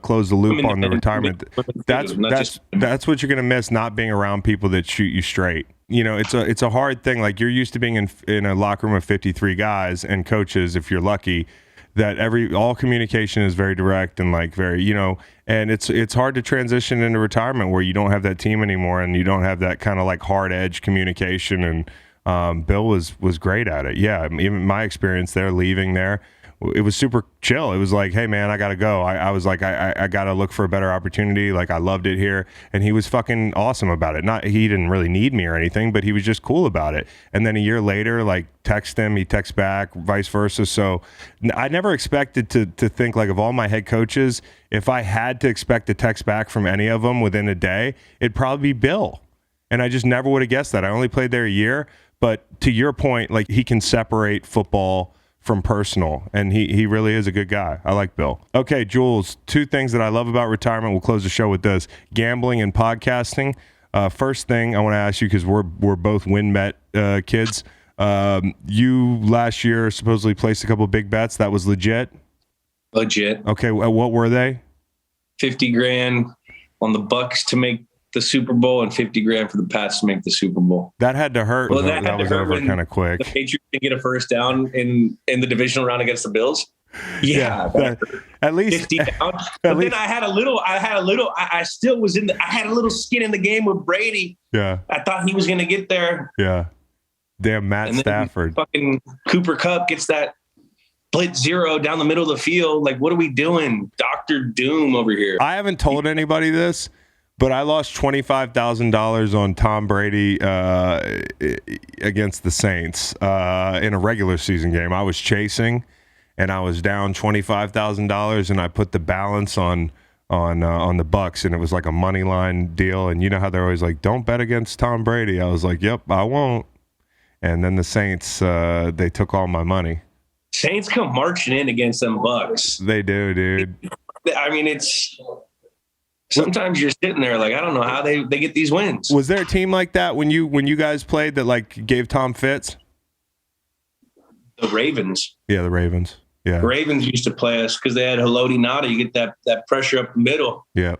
close the loop on the retirement. That's what you're going to miss, not being around people that shoot you straight. it's a hard thing. Like, you're used to being in a locker room of 53 guys and coaches, if you're lucky, that all communication is very direct and like very, and it's hard to transition into retirement where you don't have that team anymore and you don't have that kind of like hard edge communication. And Bill was great at it. Yeah. Even my experience there, leaving there, it was super chill. It was like, hey man, I gotta go. I was like, I gotta look for a better opportunity. Like, I loved it here. And he was fucking awesome about it. He didn't really need me or anything, but he was just cool about it. And then a year later, like, text him, he texts back, vice versa. So I never expected to think, like, of all my head coaches, if I had to expect a text back from any of them within a day, it'd probably be Bill. And I just never would have guessed that. I only played there a year, but to your point, like, he can separate football from personal, and he really is a good guy. I like Bill. Okay, Jules, 2 things that I love about retirement. We'll close the show with this: gambling and podcasting. First thing I want to ask you, because we're both WinBet kids. You last year supposedly placed a couple big bets. That was legit? Legit. Okay, what were they? 50 grand on the Bucks to make the Super Bowl and 50 grand for the Pats to make the Super Bowl. That had to hurt. Well, that was over kind of quick. The Patriots didn't get a first down in the divisional round against the Bills. Yeah, at least 50 down. But then I had a little. I still was I had a little skin in the game with Brady. Yeah, I thought he was going to get there. Yeah, damn Matt Stafford. Fucking Cooper Kupp gets that blitz zero down the middle of the field. Like, what are we doing? Dr. Doom over here. I haven't told anybody this, but I lost $25,000 on Tom Brady against the Saints in a regular season game. I was chasing, and I was down $25,000, and I put the balance on the Bucks, and it was like a money line deal. And you know how they're always like, "Don't bet against Tom Brady." I was like, "Yep, I won't." And then the Saints, they took all my money. Saints come marching in against them Bucks. They do, dude. I mean, it's. Sometimes you're sitting there like, I don't know how they get these wins. Was there a team like that when you guys played that like gave Tom fits? The Ravens. Yeah, the Ravens. Yeah. The Ravens used to play us because they had Haloti Nada. You get that pressure up the middle. Yeah.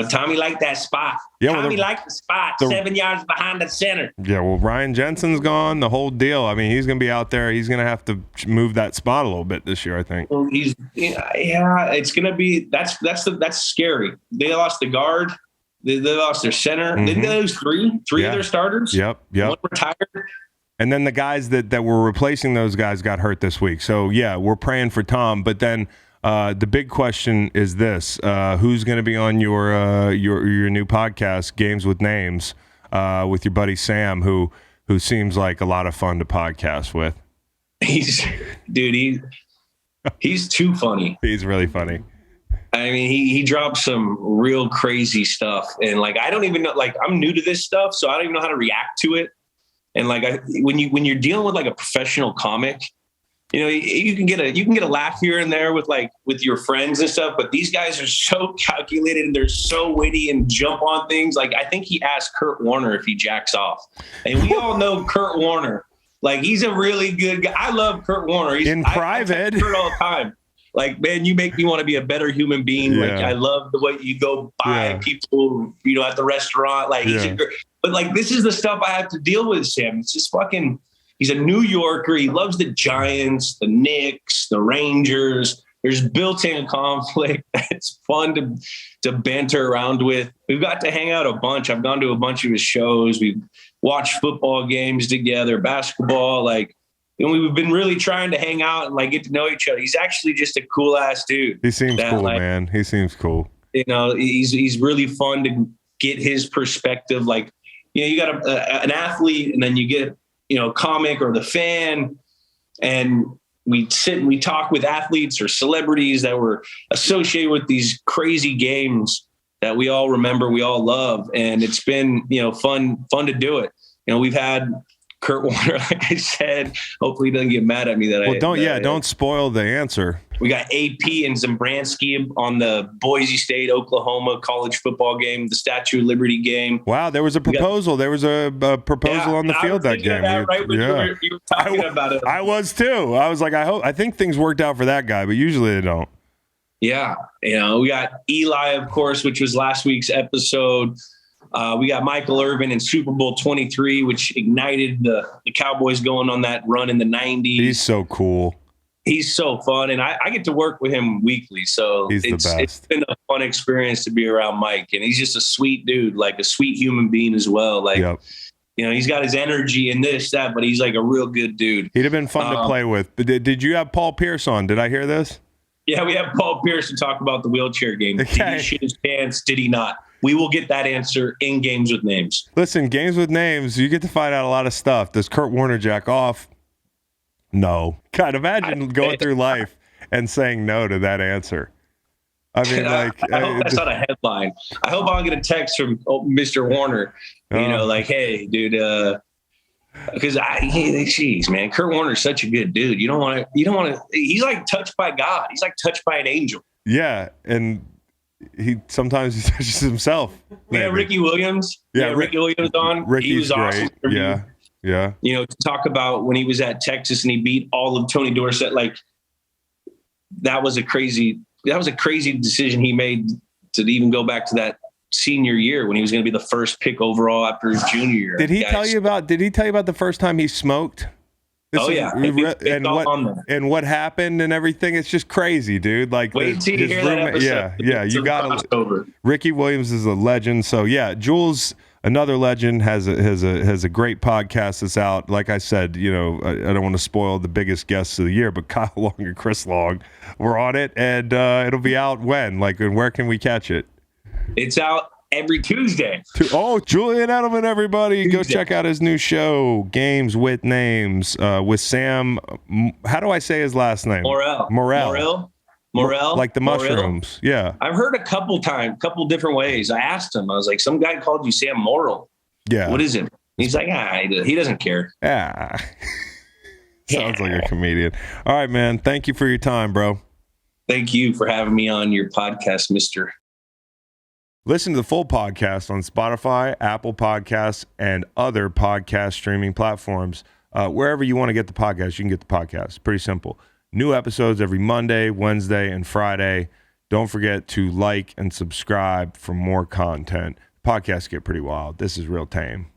Tommy liked that spot. Yeah, Tommy liked the spot 7 yards behind the center. Yeah, well, Ryan Jensen's gone, the whole deal. I mean, he's going to be out there. He's going to have to move that spot a little bit this year, I think. Well, it's going to be that's scary. They lost the guard. They lost their center. Mm-hmm. Didn't they lose three of their starters? Yep. One retired. And then the guys that were replacing those guys got hurt this week. So, yeah, we're praying for Tom, but then the big question is this: who's going to be on your new podcast, Games with Names, with your buddy Sam, who seems like a lot of fun to podcast with? He's too funny. He's really funny. I mean, he drops some real crazy stuff, and like I don't even know. Like, I'm new to this stuff, so I don't even know how to react to it. And like when you're dealing with like a professional comic. You can get a laugh here and there with your friends and stuff, but these guys are so calculated and they're so witty and jump on things. Like, I think he asked Kurt Warner if he jacks off, and we all know Kurt Warner. Like, he's a really good guy. I love Kurt Warner. In private, I Kurt all the time. Like, man, you make me want to be a better human being. Yeah. Like, I love the way you go by people, at the restaurant. Like, but like, this is the stuff I have to deal with, Sam. It's just fucking. He's a New Yorker. He loves the Giants, the Knicks, the Rangers. There's built-in conflict. It's fun to banter around with. We've got to hang out a bunch. I've gone to a bunch of his shows. We've watched football games together, basketball. Like, we've been really trying to hang out and like get to know each other. He's actually just a cool ass dude. He seems cool, man. He seems cool. He's really fun to get his perspective. Like, you got an athlete, and then you get comic or the fan, and we sit and we talk with athletes or celebrities that were associated with these crazy games that we all remember, we all love. And it's been, fun to do it. We've had Kurt Warner, like I said, hopefully he doesn't get mad at me don't spoil the answer. We got AP and Zambransky on the Boise State, Oklahoma college football game, the Statue of Liberty game. Wow, there was a proposal. There was a proposal on the field that game. You were talking about it. I was too. I was like, I think things worked out for that guy, but usually they don't. Yeah. We got Eli, of course, which was last week's episode. We got Michael Irvin in Super Bowl 23, which ignited the Cowboys going on that run in the 90s. He's so cool. He's so fun, and I get to work with him weekly, so it's been a fun experience to be around Mike, and he's just a sweet dude, like a sweet human being as well. Like, he's got his energy and this, that, but he's like a real good dude. He'd have been fun to play with. Did you have Paul Pierce on? Did I hear this? Yeah, we have Paul Pierce to talk about the wheelchair game. Okay. Did he shit his pants? Did he not? We will get that answer in Games with Names. Listen, Games with Names, you get to find out a lot of stuff. Does Kurt Warner jack off? No. God, imagine going through life and saying no to that anser. I mean, I hope that's not a headline. I hope I'll get a text from Mr. Warner, like, hey, dude, because geez, man, Kurt Warner's such a good dude. You don't want to, he's like touched by God. He's like touched by an angel. Yeah. And sometimes he touches himself. We had Ricky Williams. Yeah. Ricky Williams on. Ricky's he was awesome. Great. Yeah. Yeah. To talk about when he was at Texas and he beat all of Tony Dorsett, like that was a crazy decision he made to even go back to that senior year when he was going to be the first pick overall after his junior year. Did he tell you about the first time he smoked? And what happened and everything? It's just crazy, dude. Like, wait till you hear that episode. Yeah, you got it. Ricky Williams is a legend. So yeah, Jules, another legend, has a great podcast that's out. Like I said, I don't want to spoil the biggest guests of the year, but Kyle Long and Chris Long were on it, and it'll be out when? Like, and where can we catch it? It's out every Tuesday. Julian Edelman, everybody. Tuesday. Go check out his new show, Games with Names, with Sam. How do I say his last name? Morrell. Like the mushrooms. Yeah. I've heard a couple different ways. I asked him, I was like, some guy called you Sam Morrill. Yeah. What is it? He's like, he doesn't care. Sounds like a comedian. All right, man. Thank you for your time, bro. Thank you for having me on your podcast, Mr. Listen to the full podcast on Spotify, Apple Podcasts, and other podcast streaming platforms. Wherever you want to get the podcast, you can get the podcast. Pretty simple. New episodes every Monday, Wednesday, and Friday. Don't forget to like and subscribe for more content. Podcasts get pretty wild. This is real tame.